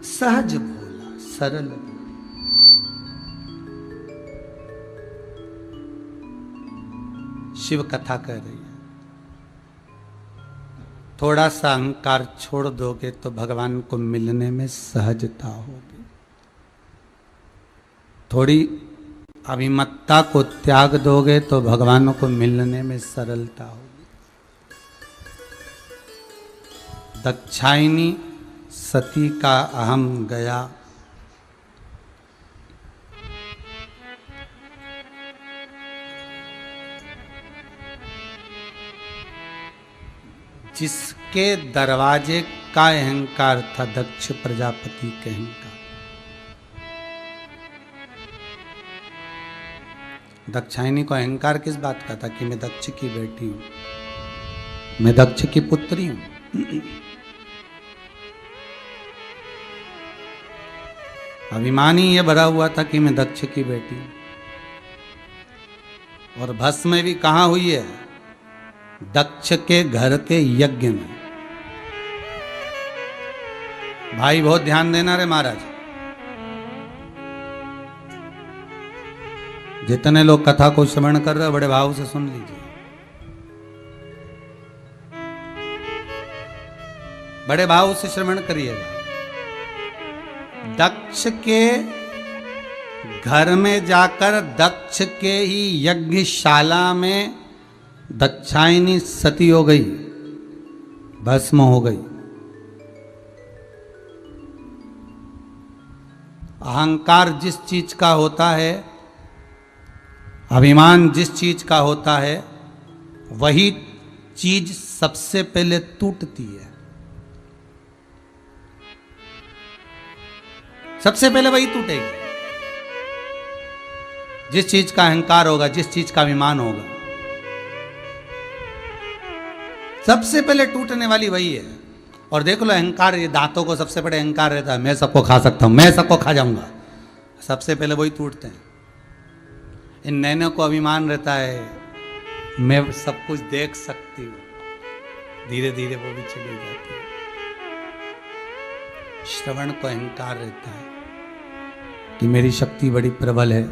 सहज भोला, सरल भोला। शिव कथा कह रही है, थोड़ा सा अहंकार छोड़ दोगे तो भगवान को मिलने में सहजता होगी। थोड़ी अभिमत्ता को त्याग दोगे तो भगवान को मिलने में सरलता होगी। दक्षायनी सती का अहम गया, जिसके दरवाजे का अहंकार था दक्ष प्रजापति के अहंकार। दक्षायनी को अहंकार किस बात का था कि मैं दक्ष की बेटी हूं, मैं दक्ष की पुत्री हूं। अभिमान ही ये भरा हुआ था कि मैं दक्ष की बेटी हूं। और भस्म भी कहां हुई है? दक्ष के घर के यज्ञ में। भाई बहुत ध्यान देना रे महाराज, जितने लोग कथा को श्रवण कर रहे हो बड़े भाव से सुन लीजिए, बड़े भाव से श्रवण करिएगा। दक्ष के घर में जाकर दक्ष के ही यज्ञशाला में दक्षायनी सती हो गई, भस्म हो गई। अहंकार जिस चीज का होता है, अभिमान जिस चीज का होता है, वही चीज सबसे पहले टूटती है। सबसे पहले वही टूटेगी। जिस चीज का अहंकार होगा, जिस चीज का अभिमान होगा, सबसे पहले टूटने वाली वही है। और देख लो अहंकार, ये दांतों को सबसे बड़े अहंकार रहता है, मैं सबको खा सकता हूं, मैं सबको खा जाऊंगा। सबसे पहले वही टूटते हैं। इन नैनों को अभिमान रहता है, मैं सब कुछ देख सकती हूं, धीरे धीरे वो भी चली जाती है। श्रवण को अहंकार रहता है कि मेरी शक्ति बड़ी प्रबल है,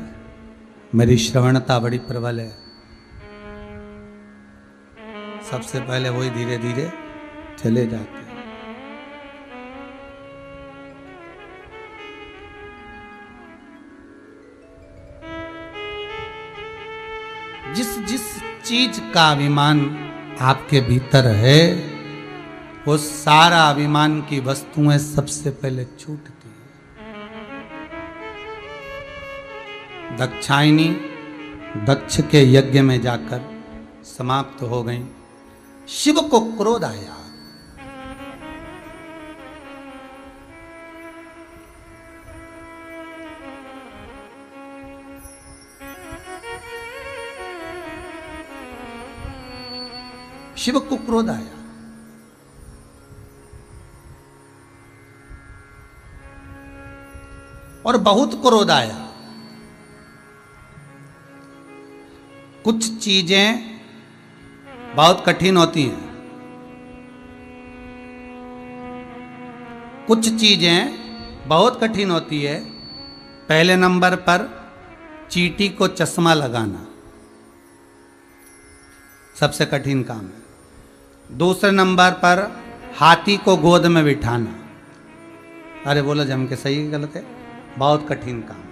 मेरी श्रवणता बड़ी प्रबल है। सबसे पहले वही धीरे धीरे चले जाते हैं। जिस जिस चीज का अभिमान आपके भीतर है, वो सारा अभिमान की वस्तुएं सबसे पहले छूटती है। दक्षायनी दक्ष के यज्ञ में जाकर समाप्त हो गई। शिव को क्रोध आया। शिव को क्रोध आया। और बहुत क्रोध आया। कुछ चीजें बहुत कठिन होती हैं, कुछ चीजें बहुत कठिन होती है। पहले नंबर पर चींटी को चश्मा लगाना सबसे कठिन काम है। दूसरे नंबर पर हाथी को गोद में बिठाना, अरे बोलो जम के सही गलत है, बहुत कठिन काम।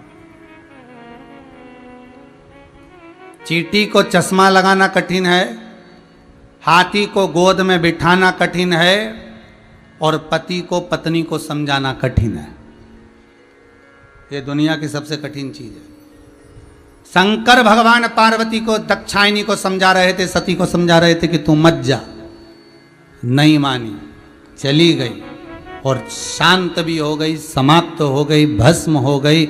चींटी को चश्मा लगाना कठिन है, हाथी को गोद में बिठाना कठिन है, और पति को पत्नी को समझाना कठिन है। ये दुनिया की सबसे कठिन चीज है। शंकर भगवान पार्वती को, दक्षायनी को समझा रहे थे, सती को समझा रहे थे कि तू मत जा, नहीं मानी, चली गई और शांत भी हो गई, समाप्त हो गई, भस्म हो गई।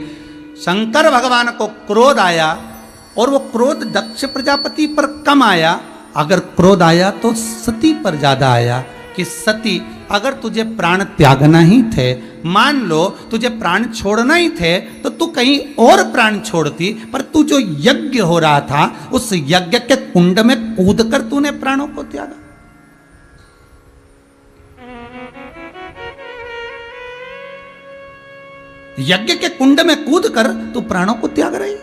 शंकर भगवान को क्रोध आया, और वो क्रोध दक्ष प्रजापति पर कम आया। अगर क्रोध आया तो सती पर ज्यादा आया कि सती अगर तुझे प्राण त्यागना ही थे, मान लो तुझे प्राण छोड़ना ही थे, तो तू कहीं और प्राण छोड़ती, पर तू जो यज्ञ हो रहा था उस यज्ञ के कुंड में कूदकर तूने प्राणों को त्यागा। यज्ञ के कुंड में कूदकर तू प्राणों को त्याग रही।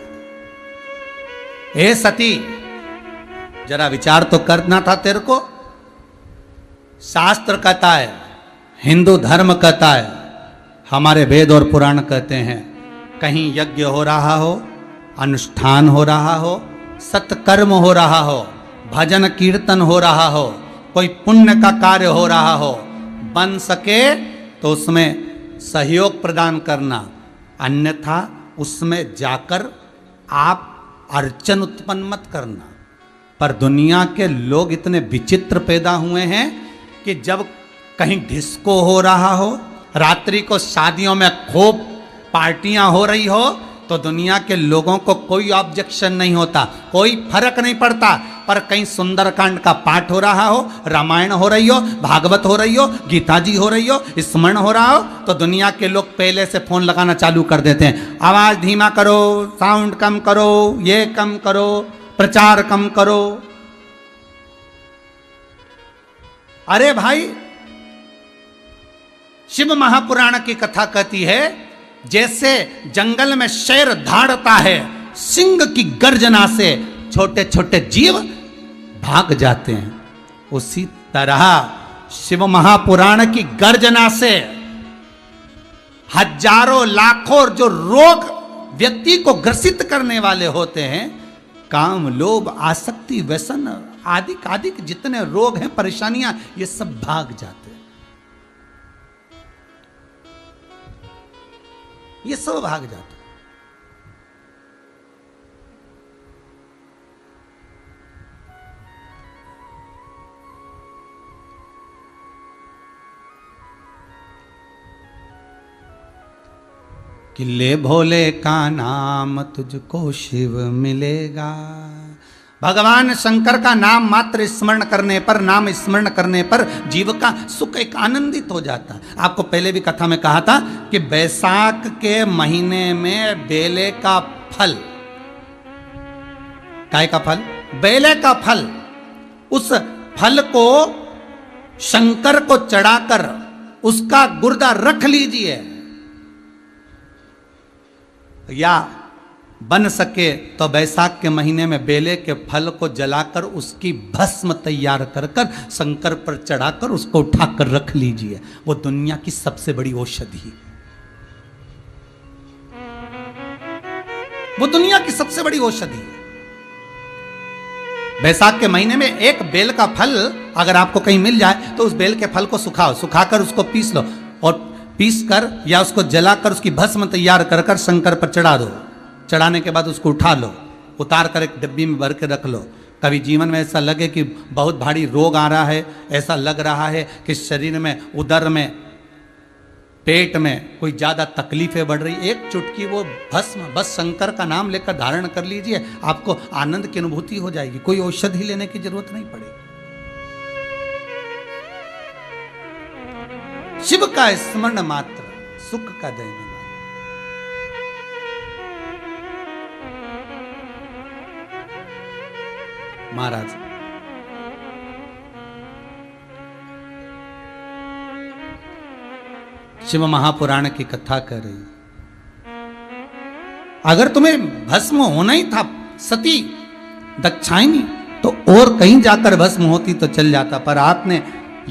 हे सती, जरा विचार तो करना था तेरे को। शास्त्र कहता है, हिंदू धर्म कहता है, हमारे वेद और पुराण कहते हैं, कहीं यज्ञ हो रहा हो, अनुष्ठान हो रहा हो, सत्कर्म हो रहा हो, भजन कीर्तन हो रहा हो, कोई पुण्य का कार्य हो रहा हो, बन सके तो उसमें सहयोग प्रदान करना, अन्यथा उसमें जाकर आप अर्चन उत्पन्न मत करना। पर दुनिया के लोग इतने विचित्र पैदा हुए हैं कि जब कहीं डिस्को हो रहा हो, रात्रि को शादियों में खूब पार्टियां हो रही हो, तो दुनिया के लोगों को कोई ऑब्जेक्शन नहीं होता, कोई फर्क नहीं पड़ता। पर कहीं सुंदरकांड का पाठ हो रहा हो, रामायण हो रही हो, भागवत हो रही हो, गीता जी हो रही हो, स्मरण हो रहा हो, तो दुनिया के लोग पहले से फोन लगाना चालू कर देते हैं। आवाज धीमा करो, साउंड कम करो, ये कम करो, प्रचार कम करो। अरे भाई, शिव महापुराण की कथा कहती है, जैसे जंगल में शेर धाड़ता है, सिंह की गर्जना से छोटे छोटे जीव भाग जाते हैं, उसी तरह शिव महापुराण की गर्जना से हजारों लाखों जो रोग व्यक्ति को ग्रसित करने वाले होते हैं, काम, लोभ, आसक्ति, व्यसन आदि आदि जितने रोग हैं, परेशानियां, ये सब भाग जाते हैं, ये सब भाग जाते हैं। कि ले भोले का नाम तुझको शिव मिलेगा। भगवान शंकर का नाम मात्र स्मरण करने पर, नाम स्मरण करने पर जीव का सुख एक आनंदित हो जाता है। आपको पहले भी कथा में कहा था कि बैसाख के महीने में बेले का फल, काय का फल? बेले का फल, उस फल को शंकर को चढ़ाकर उसका गुर्दा रख लीजिए, या बन सके तो बैसाख के महीने में बेले के फल को जलाकर उसकी भस्म तैयार कर कर शंकर पर चढ़ाकर उसको उठाकर रख लीजिए। वो दुनिया की सबसे बड़ी औषधि, वो दुनिया की सबसे बड़ी औषधि है। बैसाख के महीने में एक बेल का फल अगर आपको कहीं मिल जाए तो उस बेल के फल को सुखाओ, सुखाकर उसको पीस लो, और पीस कर या उसको जलाकर उसकी भस्म तैयार कर कर शंकर पर चढ़ा दो। चढ़ाने के बाद उसको उठा लो, उतार कर एक डिब्बी में भर के रख लो। कभी जीवन में ऐसा लगे कि बहुत भारी रोग आ रहा है, ऐसा लग रहा है कि शरीर में, उदर में, पेट में कोई ज़्यादा तकलीफें बढ़ रही, एक चुटकी वो भस्म बस शंकर का नाम लेकर धारण कर लीजिए, आपको आनंद की अनुभूति हो जाएगी, कोई औषधि लेने की जरूरत नहीं पड़ेगी। शिव का स्मरण मात्र सुख का देने वाला। महाराज, शिव महापुराण की कथा कर रही, अगर तुम्हें भस्म होना ही था सती दक्षायनी, तो और कहीं जाकर भस्म होती तो चल जाता, पर आपने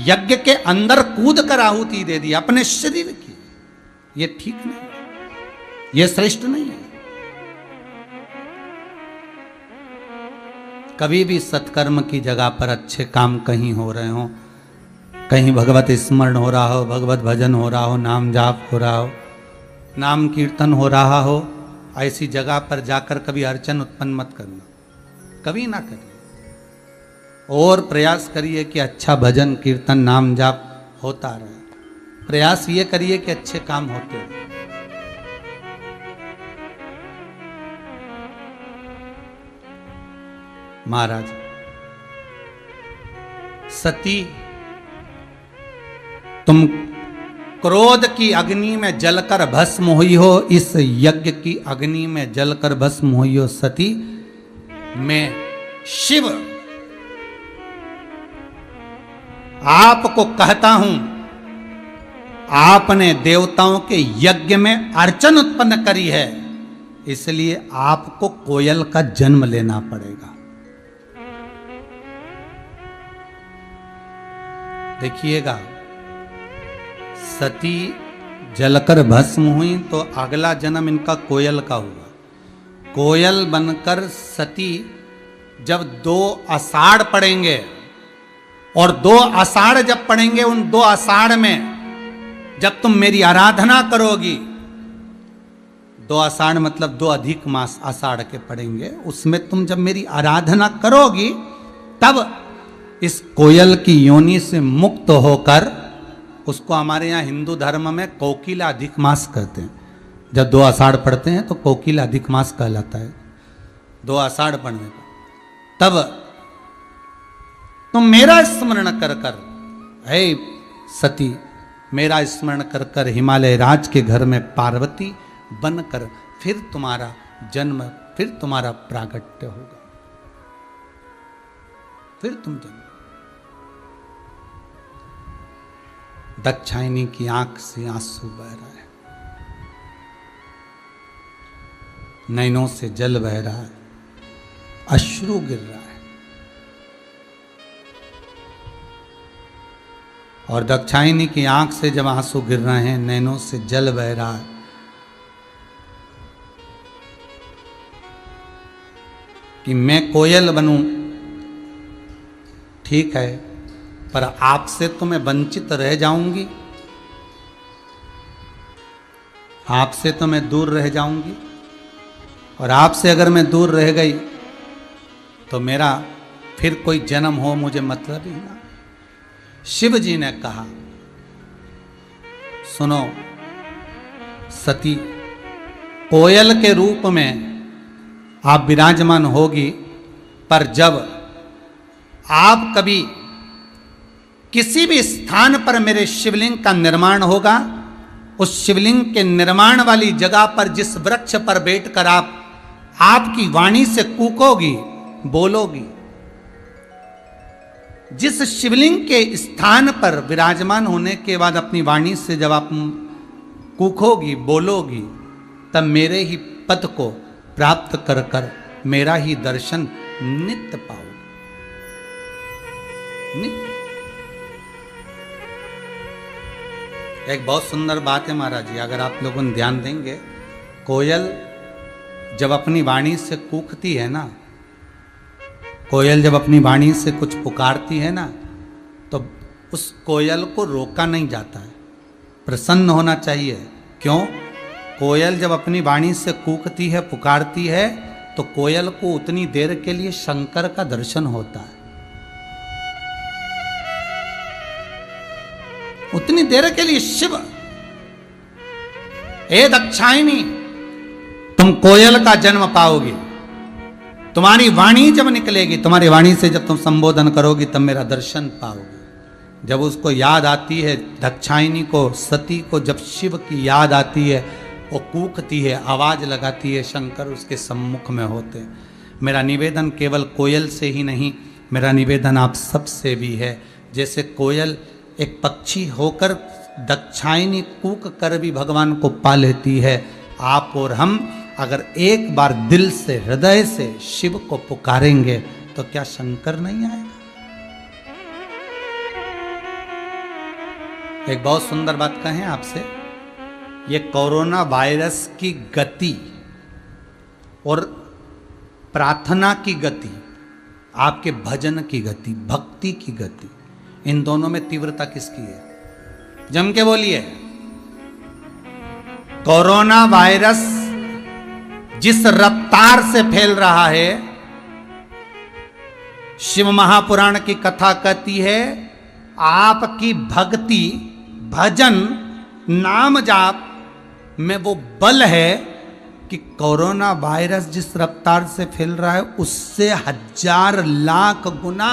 यज्ञ के अंदर कूद कर आहुति दे दी अपने शरीर की। ये ठीक नहीं, ये श्रेष्ठ नहीं है। कभी भी सत्कर्म की जगह पर अच्छे काम कहीं हो रहे हो, कहीं भगवत स्मरण हो रहा हो, भगवत भजन हो रहा हो, नाम जाप हो रहा हो, नाम कीर्तन हो रहा हो, ऐसी जगह पर जाकर कभी अर्चन उत्पन्न मत करना, कभी ना करिए। और प्रयास करिए कि अच्छा भजन कीर्तन नाम जाप होता रहे। प्रयास ये करिए कि अच्छे काम होते रहे। महाराज, सती तुम क्रोध की अग्नि में जलकर भस्म हुई हो, इस यज्ञ की अग्नि में जलकर भस्म हुई हो सती, मैं शिव आपको कहता हूं, आपने देवताओं के यज्ञ में अर्चन उत्पन्न करी है, इसलिए आपको कोयल का जन्म लेना पड़ेगा। देखिएगा, सती जलकर भस्म हुई तो अगला जन्म इनका कोयल का हुआ। कोयल बनकर सती जब 2 आषाढ़ पड़ेंगे, और 2 आषाढ़ जब पड़ेंगे, उन 2 आषाढ़ में जब तुम मेरी आराधना करोगी, 2 आषाढ़ मतलब 2 अधिक मास आषाढ़ के पड़ेंगे, उसमें तुम जब मेरी आराधना करोगी, तब इस कोयल की योनि से मुक्त होकर, उसको हमारे यहाँ हिंदू धर्म में कोकिला अधिक मास कहते हैं। जब 2 आषाढ़ पढ़ते हैं तो कोकिला अधिक मास कहलाता है, 2 आषाढ़ पढ़ने का। तब तुम मेरा स्मरण कर कर, हे सती, मेरा स्मरण कर कर हिमालय राज के घर में पार्वती बनकर फिर तुम्हारा जन्म, फिर तुम्हारा प्रागट्य होगा, फिर तुम जन्म। दक्षायनी की आंख से आंसू बह रहा है, नैनों से जल बह रहा है, अश्रु गिर रहा है, और दक्षायनी की आंख से जब आंसू गिर रहे हैं, नैनों से जल बह रहा है, कि मैं कोयल बनूं, ठीक है, पर आपसे तो मैं वंचित रह जाऊंगी, आपसे तो मैं दूर रह जाऊंगी, और आपसे अगर मैं दूर रह गई तो मेरा फिर कोई जन्म हो मुझे मतलब ही ना। शिव जी ने कहा, सुनो सती, कोयल के रूप में आप विराजमान होगी, पर जब आप कभी किसी भी स्थान पर मेरे शिवलिंग का निर्माण होगा, उस शिवलिंग के निर्माण वाली जगह पर जिस वृक्ष पर बैठकर आप आपकी वाणी से कूकोगी, बोलोगी, जिस शिवलिंग के स्थान पर विराजमान होने के बाद अपनी वाणी से जब आप कूकोगी, बोलोगी, तब मेरे ही पद को प्राप्त कर कर मेरा ही दर्शन नित्य पाओगे, नित्य। एक बहुत सुंदर बात है महाराज जी, अगर आप लोगों ने ध्यान देंगे, कोयल जब अपनी वाणी से कूकती है ना, कोयल जब अपनी वाणी से कुछ पुकारती है ना, तो उस कोयल को रोका नहीं जाता है, प्रसन्न होना चाहिए। क्यों? कोयल जब अपनी वाणी से कूकती है, पुकारती है, तो कोयल को उतनी देर के लिए शंकर का दर्शन होता है, उतनी देर के लिए शिव। ए दक्षायनी, तुम कोयल का जन्म पाओगी, तुम्हारी वाणी जब निकलेगी, तुम्हारी वाणी से जब तुम संबोधन करोगी, तब मेरा दर्शन पाओगी। जब उसको याद आती है, दक्षायनी को, सती को जब शिव की याद आती है, वो कूकती है, आवाज लगाती है, शंकर उसके सम्मुख में होते। मेरा निवेदन केवल कोयल से ही नहीं, मेरा निवेदन आप सबसे भी है। जैसे कोयल एक पक्षी होकर दक्षायनी कूक कर भी भगवान को पा लेती है, आप और हम अगर एक बार दिल से, हृदय से शिव को पुकारेंगे, तो क्या शंकर नहीं आएगा? एक बहुत सुंदर बात कहें आपसे, ये कोरोना वायरस की गति और प्रार्थना की गति, आपके भजन की गति, भक्ति की गति, इन दोनों में तीव्रता किसकी है? जम के बोलिए। कोरोना वायरस जिस रफ्तार से फैल रहा है, शिव महापुराण की कथा कहती है, आपकी भक्ति, भजन, नाम जाप में वो बल है कि कोरोना वायरस जिस रफ्तार से फैल रहा है, उससे 1000 लाख गुना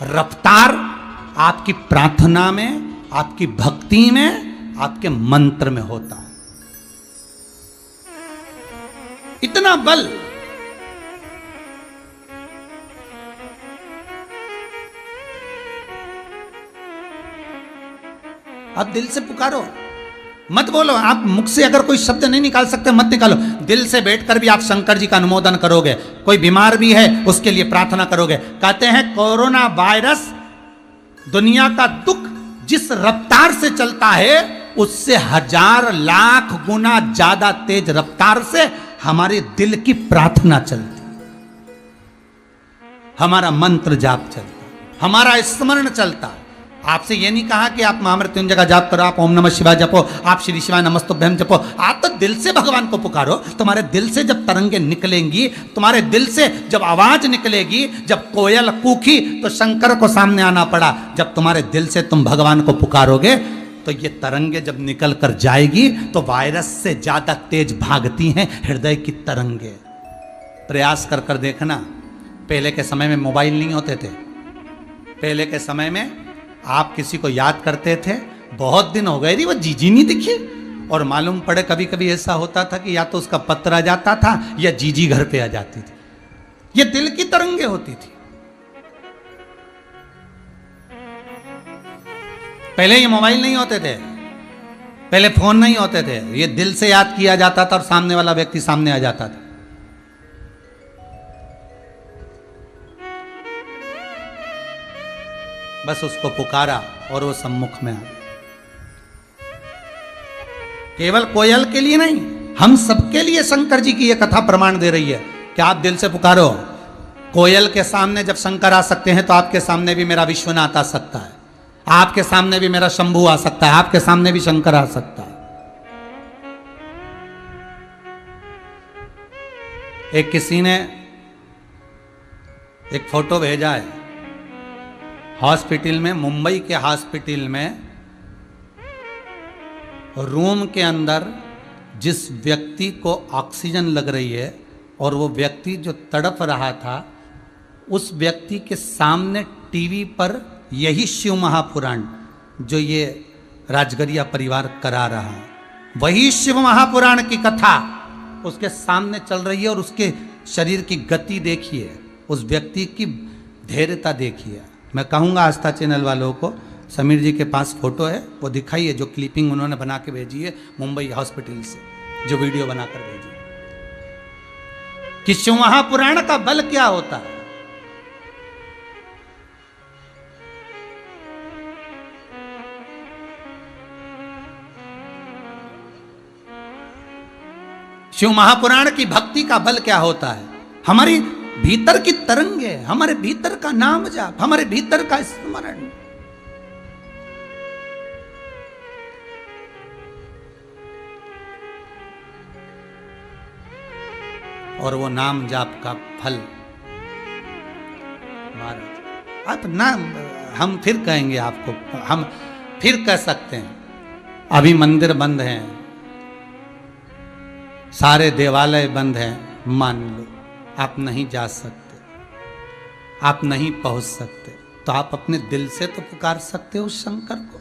रफ्तार आपकी प्रार्थना में, आपकी भक्ति में, आपके मंत्र में होता है। इतना बल। आप दिल से पुकारो, मत बोलो। आप मुख से अगर कोई शब्द नहीं निकाल सकते मत निकालो, दिल से बैठकर भी आप शंकर जी का अनुमोदन करोगे। कोई बीमार भी है उसके लिए प्रार्थना करोगे। कहते हैं कोरोना वायरस दुनिया का दुख जिस रफ्तार से चलता है उससे 1000 लाख गुना ज्यादा तेज रफ्तार से हमारे दिल की प्रार्थना चलती, हमारा मंत्र जाप चलता, हमारा स्मरण चलता। आपसे ये नहीं कहा कि आप महामृत्युंजय का जाप करो, आप ओम नमः शिवाय जपो, आप श्री शिवाय नमस्तुभ्यम जपो। आप तो दिल से भगवान को पुकारो। तुम्हारे दिल से जब तरंगे निकलेंगी, तुम्हारे दिल से जब आवाज निकलेगी, जब कोयल कूकी तो शंकर को सामने आना पड़ा। जब तुम्हारे दिल से तुम भगवान को पुकारोगे तो ये तरंगे जब निकल कर जाएगी तो वायरस से ज्यादा तेज भागती हैं हृदय की तरंगे। प्रयास कर कर देखना। पहले के समय में मोबाइल नहीं होते थे। पहले के समय में आप किसी को याद करते थे, बहुत दिन हो गए री वो जीजी नहीं दिखी, और मालूम पड़े कभी कभी ऐसा होता था कि या तो उसका पत्र आ जाता था या जीजी घर पे आ जाती थी। ये दिल की तरंगे होती थी। पहले ये मोबाइल नहीं होते थे, पहले फोन नहीं होते थे। ये दिल से याद किया जाता था और सामने वाला व्यक्ति सामने आ जाता था। बस उसको पुकारा और वो सम्मुख में आ गया। केवल कोयल के लिए नहीं, हम सबके लिए शंकर जी की यह कथा प्रमाण दे रही है कि आप दिल से पुकारो। कोयल के सामने जब शंकर आ सकते हैं तो आपके सामने भी मेरा विश्वनाथ आ सकता है, आपके सामने भी मेरा शंभू आ सकता है, आपके सामने भी शंकर आ सकता है। एक किसी ने एक फोटो भेजा है हॉस्पिटल में, मुंबई के हॉस्पिटल में रूम के अंदर जिस व्यक्ति को ऑक्सीजन लग रही है और वो व्यक्ति जो तड़प रहा था, उस व्यक्ति के सामने टीवी पर यही शिव महापुराण जो ये राजगरिया परिवार करा रहा है, वही शिव महापुराण की कथा उसके सामने चल रही है। और उसके शरीर की गति देखिए, उस व्यक्ति की धैर्यता देखिए। मैं कहूँगा आस्था चैनल वालों को, समीर जी के पास फोटो है, वो दिखाइए जो क्लिपिंग उन्होंने बना के भेजी है मुंबई हॉस्पिटल से, जो वीडियो बनाकर भेजी कि शिव महापुराण का बल क्या होता है। शिव महापुराण की भक्ति का बल क्या होता है। हमारी भीतर की तरंगे, हमारे भीतर का नाम जाप, हमारे भीतर का स्मरण। और वो नाम जाप का फल महाराज आप नाम, हम फिर कहेंगे आपको, हम फिर कह सकते हैं। अभी मंदिर बंद हैं, सारे देवालय बंद हैं, मान लो आप नहीं जा सकते, आप नहीं पहुंच सकते, तो आप अपने दिल से तो पुकार सकते हो उस शंकर को।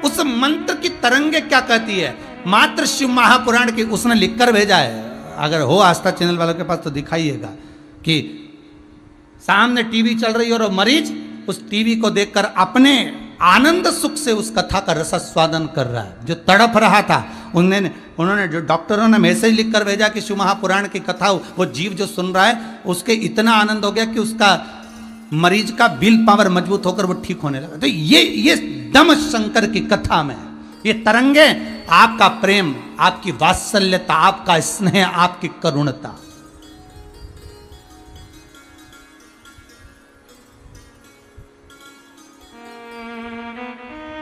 उस मंत्र की तरंगे क्या कहती है, मात्र शिव महापुराण की उसने लिखकर भेजा है। अगर हो आस्था चैनल वालों के पास तो दिखाइएगा कि सामने टीवी चल रही है और मरीज उस टीवी को देखकर अपने आनंद सुख से उस कथा का रसास्वादन कर रहा है। जो तड़प रहा था उन्होंने जो डॉक्टरों ने मैसेज लिखकर भेजा कि शिव महापुराण की कथा, वो जीव जो सुन रहा है उसके इतना आनंद हो गया कि उसका मरीज का विल पावर मजबूत होकर वो ठीक होने लगा। तो ये दम शंकर की कथा में, ये तरंगे आपका प्रेम, आपकी वात्सल्यता, आपका स्नेह, आपकी करुणता।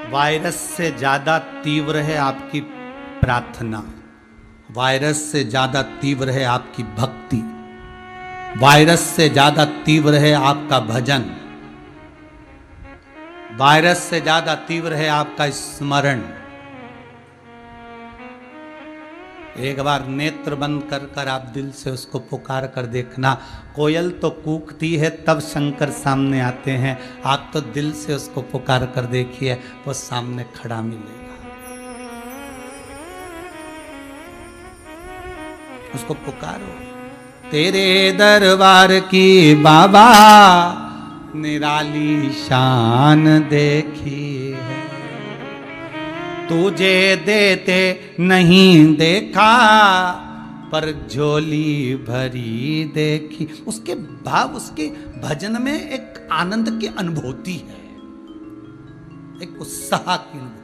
वायरस से ज्यादा तीव्र है आपकी प्रार्थना, वायरस से ज्यादा तीव्र है आपकी भक्ति, वायरस से ज्यादा तीव्र है आपका भजन, वायरस से ज्यादा तीव्र है आपका स्मरण। एक बार नेत्र बंद कर कर आप दिल से उसको पुकार कर देखना। कोयल तो कूकती है तब शंकर सामने आते हैं, आप तो दिल से उसको पुकार कर देखिए, वो सामने खड़ा मिलेगा। उसको पुकारो। तेरे दरबार की बाबा निराली शान देखी है, तुझे देते नहीं देखा पर झोली भरी देखी। उसके भाव, उसके भजन में एक आनंद की अनुभूति है, एक उत्साह की अनुभूति।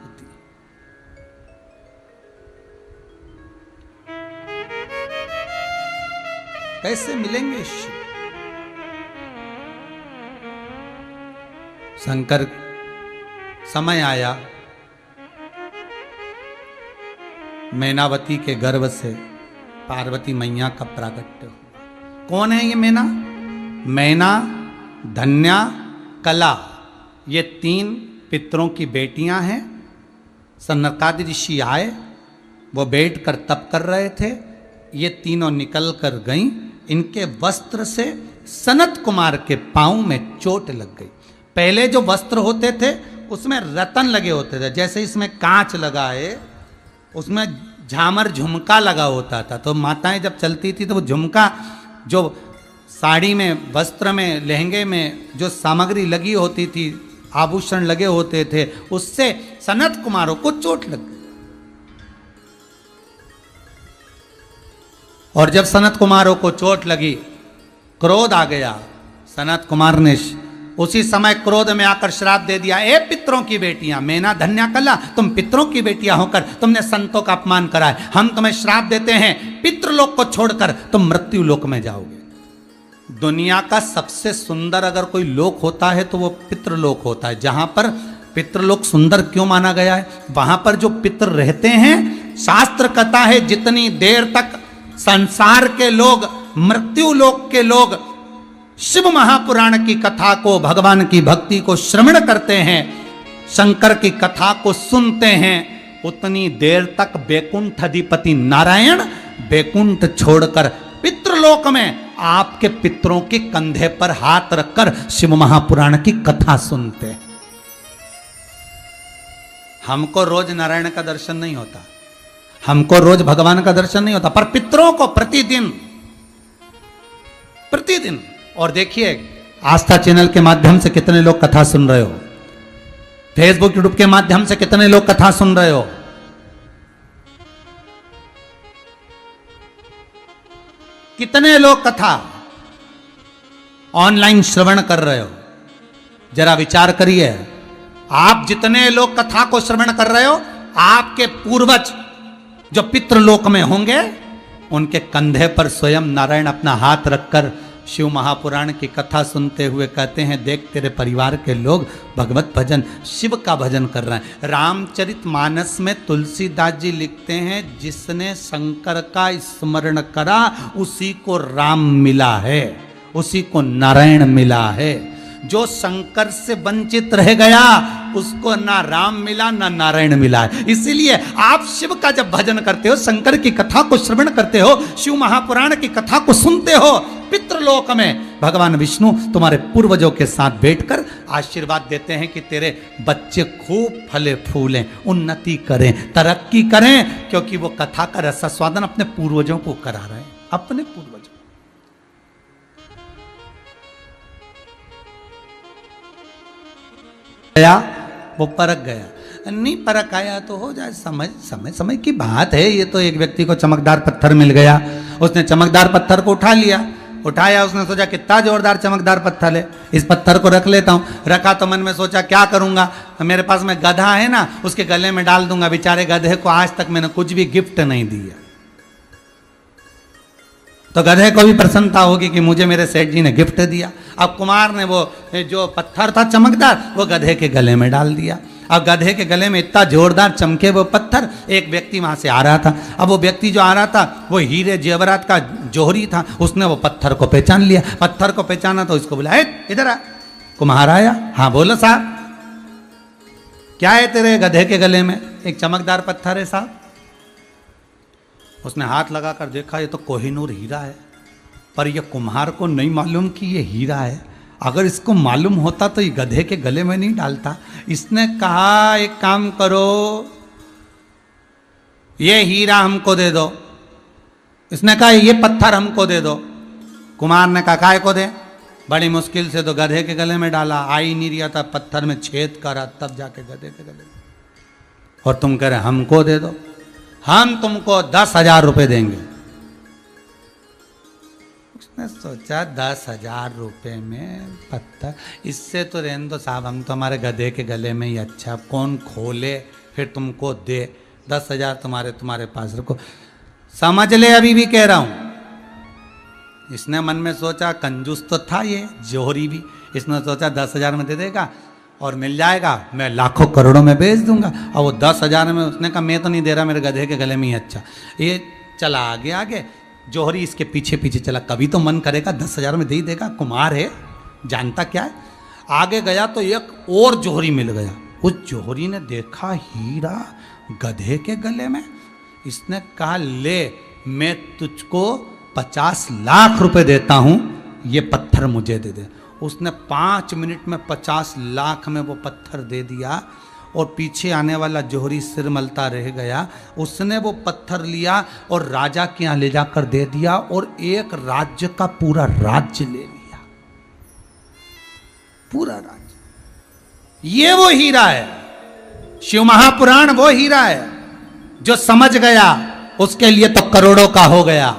कैसे मिलेंगे शिव? शंकर समय आया, मैनावती के गर्भ से पार्वती मैया का प्राकट्य हुआ। कौन है ये मैना? मैना, धन्या, कला, ये 3 पितरों की बेटियां हैं। सनकादि ऋषि आए, वो बैठ कर तप कर रहे थे, ये तीनों निकल कर गईं। इनके वस्त्र से सनत कुमार के पांव में चोट लग गई। पहले जो वस्त्र होते थे उसमें रतन लगे होते थे, जैसे इसमें कांच लगा है, उसमें झामर झुमका लगा होता था। तो माताएं जब चलती थी तो वो झुमका, जो साड़ी में, वस्त्र में, लहंगे में जो सामग्री लगी होती थी, आभूषण लगे होते थे, उससे सनत कुमारों को चोट लग गई। और जब सनत कुमारों को चोट लगी, क्रोध आ गया। सनत कुमार ने उसी समय क्रोध में आकर श्राप दे दिया, ए पितरों की बेटियां, मैना, धन्या, कला, तुम पितरों की बेटियां होकर तुमने संतों का अपमान करा है, हम तुम्हें श्राप देते हैं, पितृलोक को छोड़कर तुम मृत्यु लोक में जाओगे। दुनिया का सबसे सुंदर अगर कोई लोक होता है तो वो पितृलोक होता है। जहां पर पितृलोक सुंदर क्यों माना गया है? वहां पर जो पितृ रहते हैं, शास्त्र कहता है जितनी देर तक संसार के लोग, मृत्यु लोक के लोग शिव महापुराण की कथा को, भगवान की भक्ति को श्रवण करते हैं, शंकर की कथा को सुनते हैं, उतनी देर तक बैकुंठ अधिपति नारायण बैकुंठ छोड़कर पितृलोक में आपके पितरों के कंधे पर हाथ रखकर शिव महापुराण की कथा सुनते हैं। हमको रोज नारायण का दर्शन नहीं होता, हमको रोज भगवान का दर्शन नहीं होता, पर पितरों को प्रतिदिन प्रतिदिन। और देखिए आस्था चैनल के माध्यम से कितने लोग कथा सुन रहे हो, फेसबुक यूट्यूब के माध्यम से कितने लोग कथा सुन रहे हो। कितने लोग कथा ऑनलाइन श्रवण कर रहे हो, जरा विचार करिए। आप जितने लोग कथा को श्रवण कर रहे हो, आपके पूर्वज जो पितृलोक में होंगे, उनके कंधे पर स्वयं नारायण अपना हाथ रखकर शिव महापुराण की कथा सुनते हुए कहते हैं, देख तेरे परिवार के लोग भगवत भजन, शिव का भजन कर रहे हैं। रामचरितमानस में तुलसीदास जी लिखते हैं, जिसने शंकर का स्मरण करा उसी को राम मिला है, उसी को नारायण मिला है। जो शंकर से वंचित रह गया उसको ना राम मिला ना नारायण मिला है। इसीलिए आप शिव का जब भजन करते हो, शंकर की कथा को श्रवण करते हो, शिव महापुराण की कथा को सुनते हो, पितृलोक में भगवान विष्णु तुम्हारे पूर्वजों के साथ बैठकर आशीर्वाद देते हैं कि तेरे बच्चे खूब फले फूलें, उन्नति करें, तरक्की करें, क्योंकि वो कथा का रसास्वादन अपने पूर्वजों को करा रहे हैं, अपने पूर्वजों। गया वो परख गया, नहीं परख आया तो हो जाए, समय की बात है। ये तो एक व्यक्ति को चमकदार पत्थर मिल गया, उसने चमकदार पत्थर को उठाया, उसने सोचा कितना जोरदार चमकदार पत्थर है, इस पत्थर को रख लेता हूँ। रखा तो मन में सोचा क्या करूंगा, मेरे पास में गधा है ना, उसके गले में डाल दूंगा। बेचारे गधे को आज तक मैंने कुछ भी गिफ्ट नहीं दिया, तो गधे को भी प्रसन्नता होगी कि मुझे मेरे सेठ जी ने गिफ्ट दिया। अब कुमार ने वो जो पत्थर था चमकदार, वो गधे के गले में डाल दिया। अब गधे के गले में इतना जोरदार चमके वो पत्थर, एक व्यक्ति वहां से आ रहा था। अब वो व्यक्ति जो आ रहा था वो हीरे जेवरात का जोहरी था, उसने वो पत्थर को पहचान लिया। पत्थर को पहचाना तो उसको बोला, इधर आ। कुम्हार आया, हाँ बोलो साहब, क्या है तेरे गधे के गले में? एक चमकदार पत्थर है साहब। उसने हाथ लगाकर देखा, ये तो कोहिनूर हीरा है, पर यह कुम्हार को नहीं मालूम कि ये हीरा है। अगर इसको मालूम होता तो ये गधे के गले में नहीं डालता। इसने कहा एक काम करो, ये हीरा हमको दे दो। इसने कहा ये पत्थर हमको दे दो। कुम्हार ने कहा काय को दे? बड़ी मुश्किल से तो गधे के गले में डाला, आ ही नहीं रहा था, पत्थर में छेद करा तब जाके गधे के गले में। और तुम कह रहे हमको दे दो, हम तुमको 10,000 रुपये देंगे। उसने सोचा 10,000 रुपये में पत्थर, इससे तो रहने दो साहब, हम तो हमारे गधे के गले में ही अच्छा, कौन खोले फिर तुमको दे, 10,000 तुम्हारे पास रखो। समझ ले अभी भी कह रहा हूं। इसने मन में सोचा, कंजूस तो था ये जोहरी भी, इसने सोचा 10,000 में दे देगा और मिल जाएगा, मैं लाखों करोड़ों में बेच दूंगा। और वो 10,000 में, उसने कहा मैं तो नहीं दे रहा, मेरे गधे के गले में ही अच्छा। ये चला आगे आगे, जोहरी इसके पीछे पीछे चला, कभी तो मन करेगा 10,000 में दे ही देगा, कुमार है, जानता क्या है। आगे गया तो एक और जोहरी मिल गया। उस जोहरी ने देखा हीरा गधे के गले में। इसने कहा ले, मैं तुझको 50 लाख रुपए देता हूं, ये पत्थर मुझे दे दे। उसने 5 मिनट में 50 लाख में वो पत्थर दे दिया। और पीछे आने वाला जोहरी सिर मलता रह गया। उसने वो पत्थर लिया और राजा के यहाँ ले जाकर दे दिया और एक राज्य का पूरा राज्य ले लिया, पूरा राज्य। ये वो हीरा है, शिव महापुराण वो हीरा है। जो समझ गया उसके लिए तो करोड़ों का हो गया।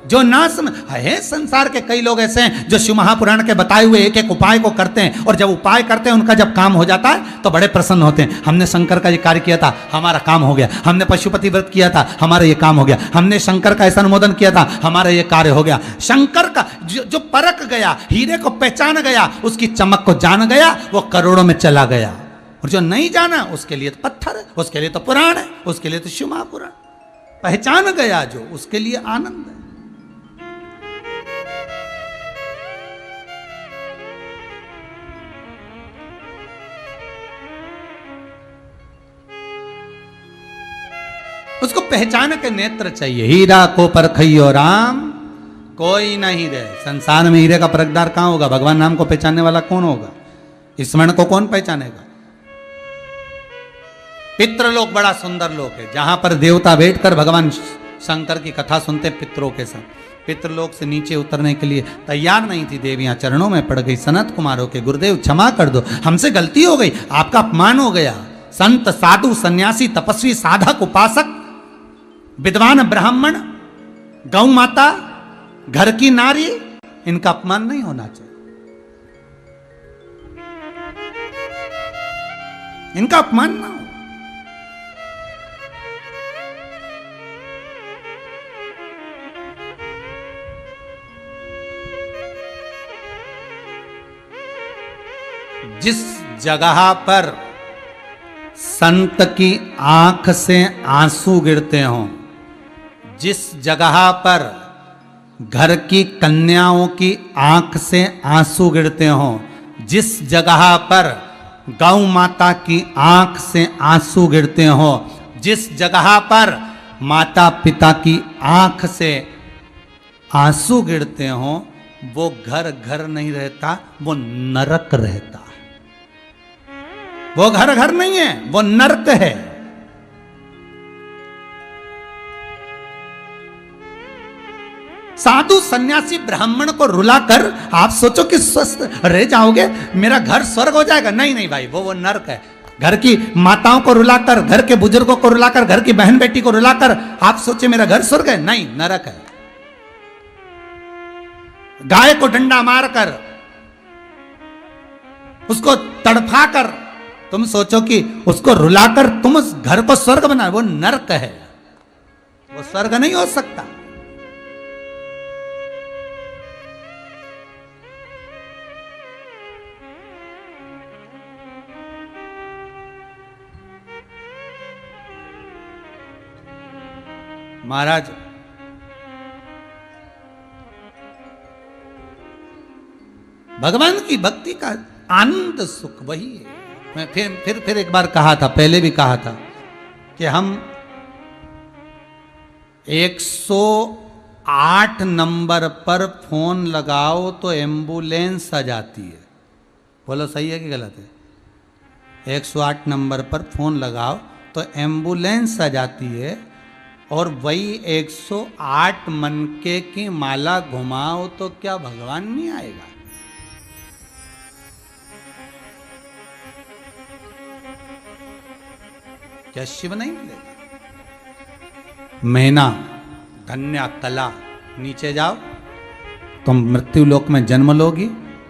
जो ना समझ है, संसार के कई लोग ऐसे हैं जो शिव महापुराण के बताए हुए एक एक उपाय को करते हैं, और जब उपाय करते हैं उनका जब काम हो जाता है तो बड़े प्रसन्न होते हैं। हमने शंकर का ये कार्य किया था, हमारा काम हो गया। हमने पशुपति व्रत किया था, हमारा ये काम हो गया। हमने शंकर का ऐसा अनुमोदन किया था, हमारा ये कार्य हो गया। शंकर का जो परख गया, हीरे को पहचान गया, उसकी चमक को जान गया, वो करोड़ों में चला गया। और जो नहीं जाना उसके लिए तो पत्थर है, उसके लिए तो पुराण है, उसके लिए तो शिव महापुराण। पहचान गया जो, उसके लिए आनंद है। उसको पहचान के नेत्र चाहिए। हीरा को परखइयो राम, कोई नहीं रहे। संसार में हीरे का परखदार कहां होगा? भगवान नाम को पहचानने वाला कौन होगा? स्मरण को कौन पहचानेगा? पितृलोक बड़ा सुंदर लोक है, जहां पर देवता बैठकर भगवान शंकर की कथा सुनते पितरों के साथ। पितृलोक से नीचे उतरने के लिए तैयार नहीं थी देवियां, चरणों में पड़ गई। सनत कुमारों के गुरुदेव क्षमा कर दो, हमसे गलती हो गई, आपका अपमान हो गया। संत साधु सन्यासी तपस्वी साधक उपासक विद्वान ब्राह्मण गौ माता घर की नारी, इनका अपमान नहीं होना चाहिए, इनका अपमान ना हो। जिस जगह पर संत की आंख से आंसू गिरते हों, जिस जगह पर घर की कन्याओं की आंख से आंसू गिरते हों, जिस जगह पर गौ माता की आंख से आंसू गिरते हों, जिस जगह पर माता पिता की आंख से आंसू गिरते हों, वो घर घर नहीं रहता, वो नरक रहता है। वो घर घर नहीं है, वो नरक है। साधु सन्यासी ब्राह्मण को रुलाकर आप सोचो कि स्वस्थ रह जाओगे, मेरा घर स्वर्ग हो जाएगा। नहीं नहीं भाई, वो नरक है। घर की माताओं को रुलाकर, घर के बुजुर्गों को रुलाकर, घर की बहन बेटी को रुलाकर आप सोचे मेरा घर स्वर्ग है, नहीं, नरक है। गाय को डंडा मारकर, उसको तड़फाकर तुम सोचो कि उसको रुलाकर तुम उस घर को स्वर्ग बना, वो नरक है, वो स्वर्ग नहीं हो सकता। महाराज भगवान की भक्ति का आनंद सुख वही है। मैं फिर एक बार कहा था, पहले भी कहा था कि हम 108 नंबर पर फोन लगाओ तो एम्बुलेंस आ जाती है। बोलो सही है कि गलत है? 108 नंबर पर फोन लगाओ तो एम्बुलेंस आ जाती है, और वही 108 मनके की माला घुमाओ तो क्या भगवान नहीं आएगा? क्या शिव नहीं मिलेगा? मैना, धन्या, कला, नीचे जाओ तुम मृत्यु लोक में जन्म लोगी।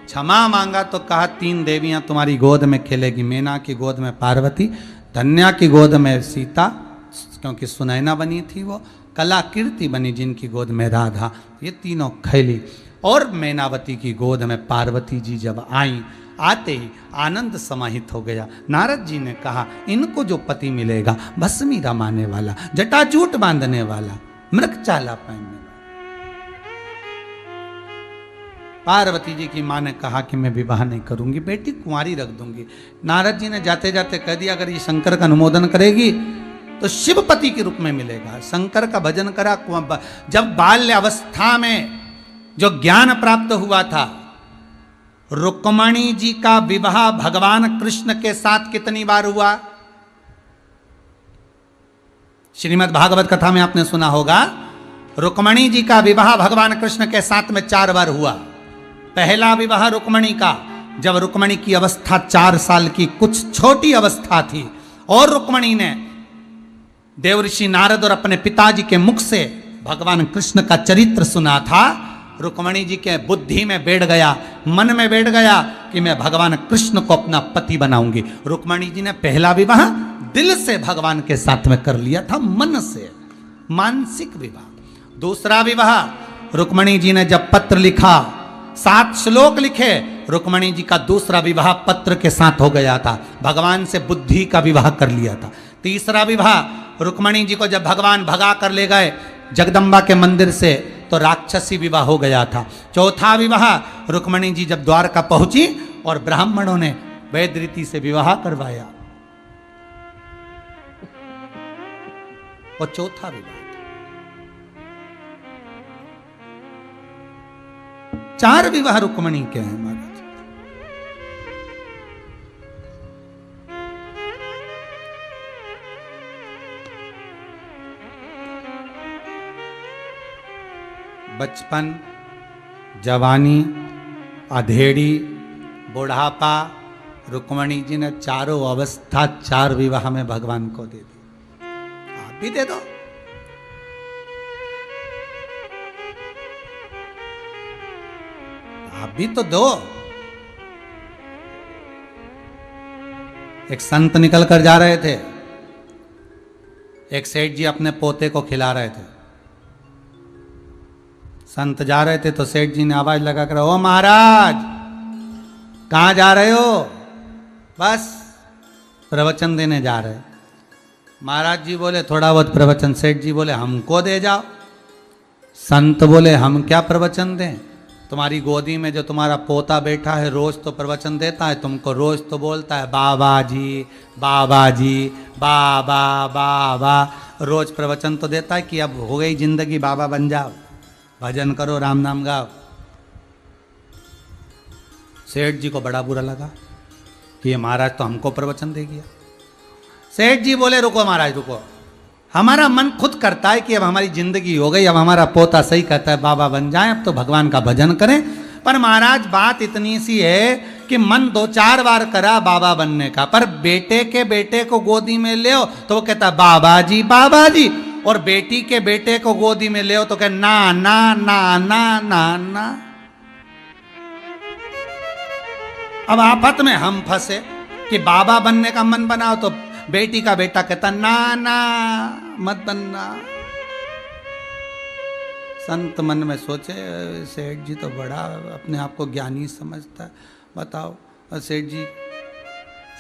क्षमा मांगा तो कहा 3 देवियां तुम्हारी गोद में खेलेगी। मैना की गोद में पार्वती, धन्या की गोद में सीता क्योंकि सुनैना बनी थी वो, कला कीर्ति बनी जिनकी गोद में राधा, ये तीनों खेली। और मैनावती की गोद में पार्वती जी जब आई, आते ही आनंद समाहित हो गया। नारद जी ने कहा इनको जो पति मिलेगा भस्मी रमाने वाला, जटाजूट बांधने वाला, मृगचाला पहनने वाला। पार्वती जी की मां ने कहा कि मैं विवाह नहीं करूंगी, बेटी कुंवारी रख दूंगी। नारद जी ने जाते जाते कह दिया अगर ये शंकर का अनुमोदन करेगी तो शिवपति के रूप में मिलेगा। शंकर का भजन करा। जब बाल्य अवस्था में जो ज्ञान प्राप्त हुआ था, रुक्मणी जी का विवाह भगवान कृष्ण के साथ कितनी बार हुआ? श्रीमद् भागवत कथा में आपने सुना होगा, रुक्मणी जी का विवाह भगवान कृष्ण के साथ में 4 बार हुआ। पहला विवाह रुक्मणी का, जब रुक्मणी की अवस्था 4 साल की कुछ छोटी अवस्था थी, और रुक्मणी ने देवऋषि नारद और अपने पिताजी के मुख से भगवान कृष्ण का चरित्र सुना था। रुक्मणी जी के बुद्धि में बैठ गया, मन में बैठ गया कि मैं भगवान कृष्ण को अपना पति बनाऊंगी। रुक्मणी जी ने पहला विवाह दिल से भगवान के साथ में कर लिया था, मन से, मानसिक विवाह। दूसरा विवाह रुक्मणी जी ने जब पत्र लिखा, 7 श्लोक लिखे, रुक्मणी जी का दूसरा विवाह पत्र के साथ हो गया था, भगवान से बुद्धि का विवाह कर लिया था। तीसरा विवाह रुक्मणी जी को जब भगवान भगा कर ले गए जगदम्बा के मंदिर से, तो राक्षसी विवाह हो गया था। चौथा विवाह रुक्मणी जी जब द्वारका पहुंची और ब्राह्मणों ने वैद रीति से विवाह करवाया, और चौथा विवाह। 4 विवाह रुक्मणी के हैं महाराज। बचपन, जवानी, अधेड़ी, बुढ़ापा, रुक्मणी जी ने चारों अवस्था 4 विवाह में भगवान को दे दी। आप भी दे दो। आप भी तो दो। एक संत निकल कर जा रहे थे, एक सेठ जी अपने पोते को खिला रहे थे। संत जा रहे थे तो सेठ जी ने आवाज लगा कर, ओ महाराज कहां जा रहे हो? बस प्रवचन देने जा रहे। महाराज जी बोले थोड़ा बहुत प्रवचन। सेठ जी बोले हमको दे जाओ। संत बोले हम क्या प्रवचन दें? तुम्हारी गोदी में जो तुम्हारा पोता बैठा है रोज तो प्रवचन देता है, तुमको रोज तो बोलता है बाबा जी बाबा जी, बाबा बाबा, रोज प्रवचन तो देता है कि अब हो गई जिंदगी, बाबा बन जाओ, भजन करो, राम नाम गाओ। सेठ जी को बड़ा बुरा लगा कि ये महाराज तो हमको प्रवचन दे गया। सेठ जी बोले रुको महाराज रुको, हमारा मन खुद करता है कि अब हमारी जिंदगी हो गई, अब हमारा पोता सही कहता है बाबा बन जाए, अब तो भगवान का भजन करें। पर महाराज बात इतनी सी है कि मन 2-4 बार करा बाबा बनने का, पर बेटे के बेटे को गोदी में ले तो वो कहता बाबा जी बाबा जी, और बेटी के बेटे को गोदी में ले तो कहे ना ना ना ना ना ना। अब आफत में हम फंसे कि बाबा बनने का मन बनाओ तो बेटी का बेटा कहता ना ना मत बनना। संत मन में सोचे सेठ जी तो बड़ा अपने आप को ज्ञानी समझता है, बताओ। सेठ जी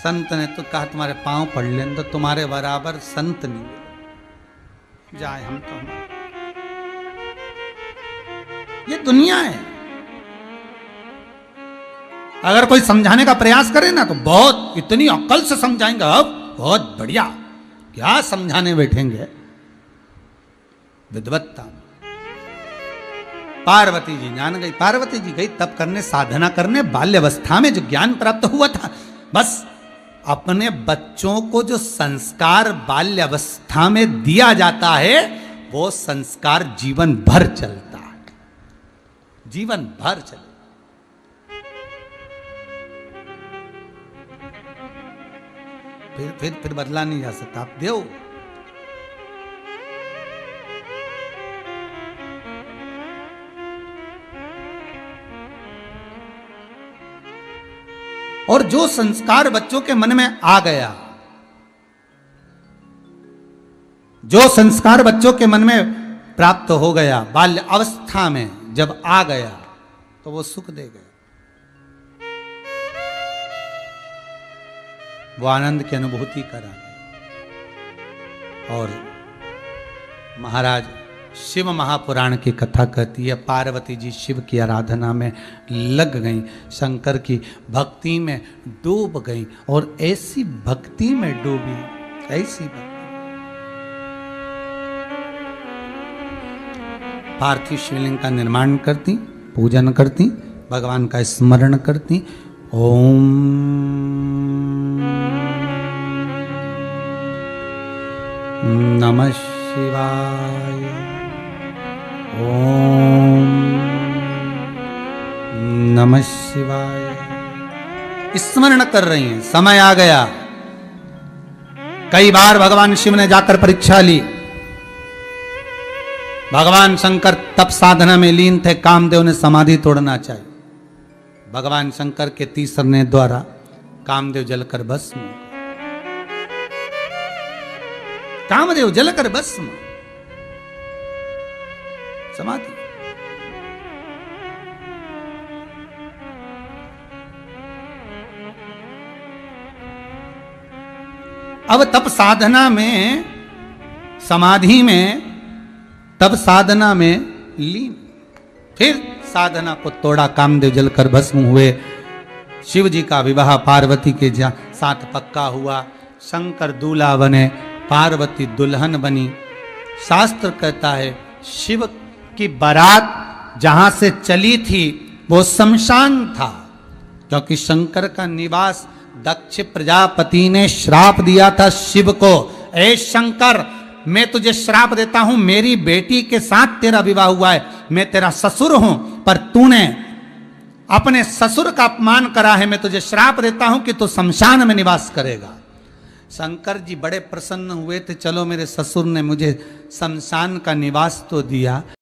संत ने तो कहा तुम्हारे पांव पड़ लें तो तुम्हारे बराबर संत नहीं मिले, जाए हम तो हमारे। ये दुनिया है। अगर कोई समझाने का प्रयास करे ना तो बहुत इतनी अक्ल से समझाएंगे, अब बहुत बढ़िया, क्या समझाने बैठेंगे। विद्वत्ता। पार्वती जी जान गई, पार्वती जी गई तप करने, साधना करने, बाल्यावस्था में जो ज्ञान प्राप्त हुआ था, बस अपने बच्चों को जो संस्कार बाल्यावस्था में दिया जाता है वो संस्कार जीवन भर चलता है, जीवन भर चले। फिर बदला नहीं जा सकता। आप दो और जो संस्कार बच्चों के मन में आ गया, जो संस्कार बच्चों के मन में प्राप्त हो गया बाल्य अवस्था में जब आ गया तो वो सुख दे गया, वो आनंद की अनुभूति करा गया। और महाराज शिव महापुराण की कथा कहती है, पार्वती जी शिव की आराधना में लग गईं, शंकर की भक्ति में डूब गईं, और ऐसी भक्ति में डूबी, ऐसी भक्ति। पार्थिव शिवलिंग का निर्माण करती, पूजन करती, भगवान का स्मरण करती। ओम नमः शिवाय, ओम नमः शिवाय स्मरण कर रही हैं। समय आ गया। कई बार भगवान शिव ने जाकर परीक्षा ली। भगवान शंकर तप साधना में लीन थे, कामदेव ने समाधि तोड़ना चाहिए। भगवान शंकर के तीसरने द्वारा कामदेव जलकर भस्म, कामदेव जलकर भस्म, समाधि। अब तप साधना में, समाधि में, तब साधना में लीन, फिर साधना को तोड़ा, कामदेव जलकर भस्म हुए। शिव जी का विवाह पार्वती के साथ पक्का हुआ। शंकर दूल्हा बने, पार्वती दुल्हन बनी। शास्त्र कहता है शिव की बारात जहां से चली थी वो शमशान था, क्योंकि शंकर का निवास, दक्ष प्रजापति ने श्राप दिया था शिव को, ए शंकर मैं तुझे श्राप देता हूं, मेरी बेटी के साथ तेरा विवाह हुआ है, मैं तेरा ससुर हूं, पर तूने अपने ससुर का अपमान करा है, मैं तुझे श्राप देता हूं कि तू शमशान में निवास करेगा। शंकर जी बड़े प्रसन्न हुए थे, चलो मेरे ससुर ने मुझे शमशान का निवास तो दिया,